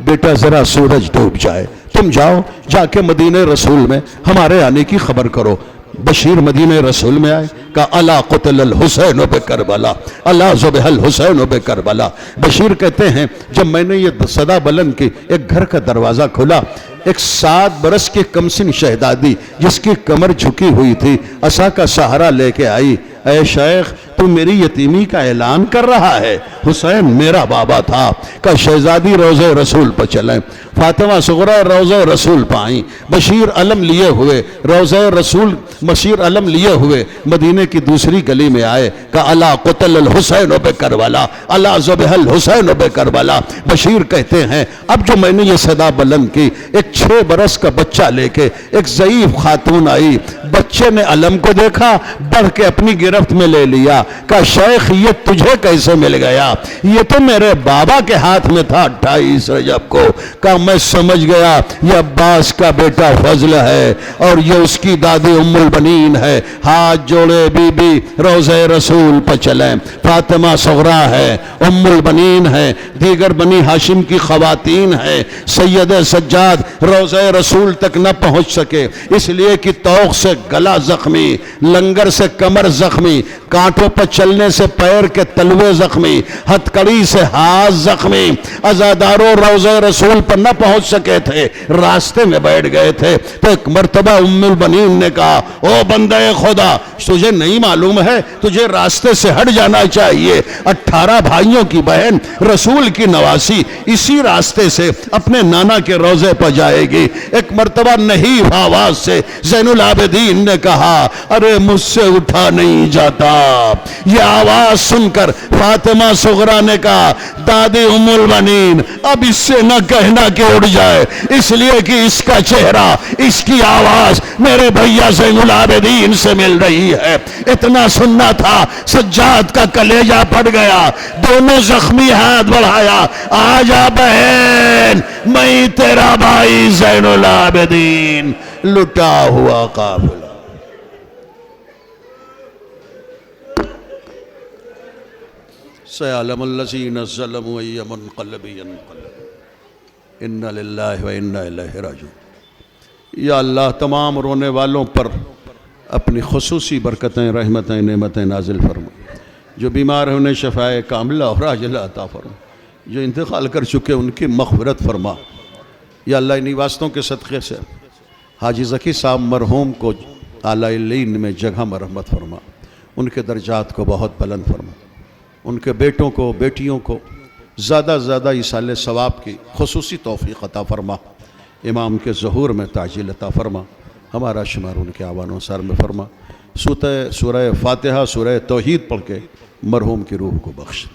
Speaker 1: बेटा जरा सूरज डूब जाए, तुम जाओ, जाके मदीने रसूल में हमारे आने की खबर करो। बशीर मदीने रसूल में आए। कहा अला क़ुतिल हुसैन बे करबला, अला ज़ुबिहल हुसैन बे करबला। बशीर कहते हैं जब मैंने ये सदा बुलंद की, एक घर का दरवाज़ा खुला, एक 7 बरस की कमसिन शहजादी जिसकी कमर झुकी हुई थी असा का सहारा लेके आई। ऐ शेख तू मेरी यतीमी का ऐलान कर रहा है? हुसैन मेरा बाबा था। का शहजादी रोज़े रसूल पर चलें। फातिमा सुगरा रोज़े रसूल पर आई। बशीर अलम लिए हुए रोज़े रसूल, बशीर अलम लिए हुए मदीने की दूसरी गली में आए। का अला क़ुतिल हुसैन बे करबला, अला ज़ुबिहल हुसैन बे करबला। बशीर कहते हैं अब जो मैंने ये सदा बुलंद की, एक 6 बरस का बच्चा लेके एक ज़ईफ खातून आई। बच्चे ने अलम को देखा, बढ़ के अपनी गिरफ्त में ले लिया। का शेख ये तुझे कैसे मिल गया? ये तो मेरे बाबा के हाथ में था 28 रजब को। का मैं समझ गया ये अब्बास का बेटा फजल है और ये उसकी दादी उम्मुल बनीन है। हाथ जोड़े बीबी रोज़े रसूल पर चले। फातिमा सुगरा है, उम्मुल बनीन है, दीगर बनी हाशिम की खवातीन है। सैयद सज्जाद रोज़े रसूल तक न पहुंच सके, इसलिए कि तौक से गला जख्मी, लंगर से कमर जख्मी, कांटों पर चलने से पैर के तलवे जख्मी, हथकड़ी से हाथ जख्मी। अज़ादारों रोज़े रसूल पर न पहुंच सके थे, रास्ते में बैठ गए थे। तो एक मर्तबा उम्मुल बनीन ने कहा, ओ बंदे खुदा, तुझे नहीं मालूम है तुझे रास्ते से हट जाना चाहिए। 18 भाइयों की बहन रसूल की नवासी इसी रास्ते से अपने नाना के रोज़े पर जाएगी। एक मर्तबा नहीं आवाज से ज़ैनुल आबिदीन ने कहा, अरे मुझसे उठा नहीं जाता। यह आवाज सुनकर फातिमा सुगरा ने कहा, दादी उम्मुल बनीन अब इससे न कहना कि उड़ जाए, इसलिए कि इसका चेहरा, इसकी आवाज मेरे भैया ज़ैनुल आबिदीन से मिल रही है। इतना सुनना था, सज्जाद का कलेजा फट गया। दोनों जख्मी हाथ बढ़ाया, आजा बहन, मैं तेरा भाई ज़ैनुल आबिदीन। लुटा हुआ काफिला सयअलमुल्लज़ीना ज़लमू अय्युमुन्क़लबि यन्क़लिबून इन्ना लिल्लाहि व इन्ना इलैहि राजिऊन। या अल्लाह तमाम रोने वालों पर अपनी खुसूसी बरकतें, रहमतें, नेमतें नाजिल फरमा। जो बीमार हैं उन्हें शफ़ाए कामिला और आजिला अता फरमा। जो इंतकाल कर चुके उनकी मग़फ़िरत फरमा। या अल्लाह इन्हीं वास्तों के सदक़े से हाजी ज़की साहब मरहूम को आला इल्लीन में जगह मरहमत फरमा, उनके दर्जात को बहुत बुलंद फरमा, उनके बेटों को बेटियों को ज़्यादा से ज़्यादा इसाले सवाब की खुसूसी तौफ़ीक़ अता फरमा। इमाम के ज़हूर में ताजील अता फरमा। हमारा शुमार उनके आवानुसार में फरमा। सूरह फातिहा, सूरह तौहीद पढ़ के मरहूम की रूह को बख्श।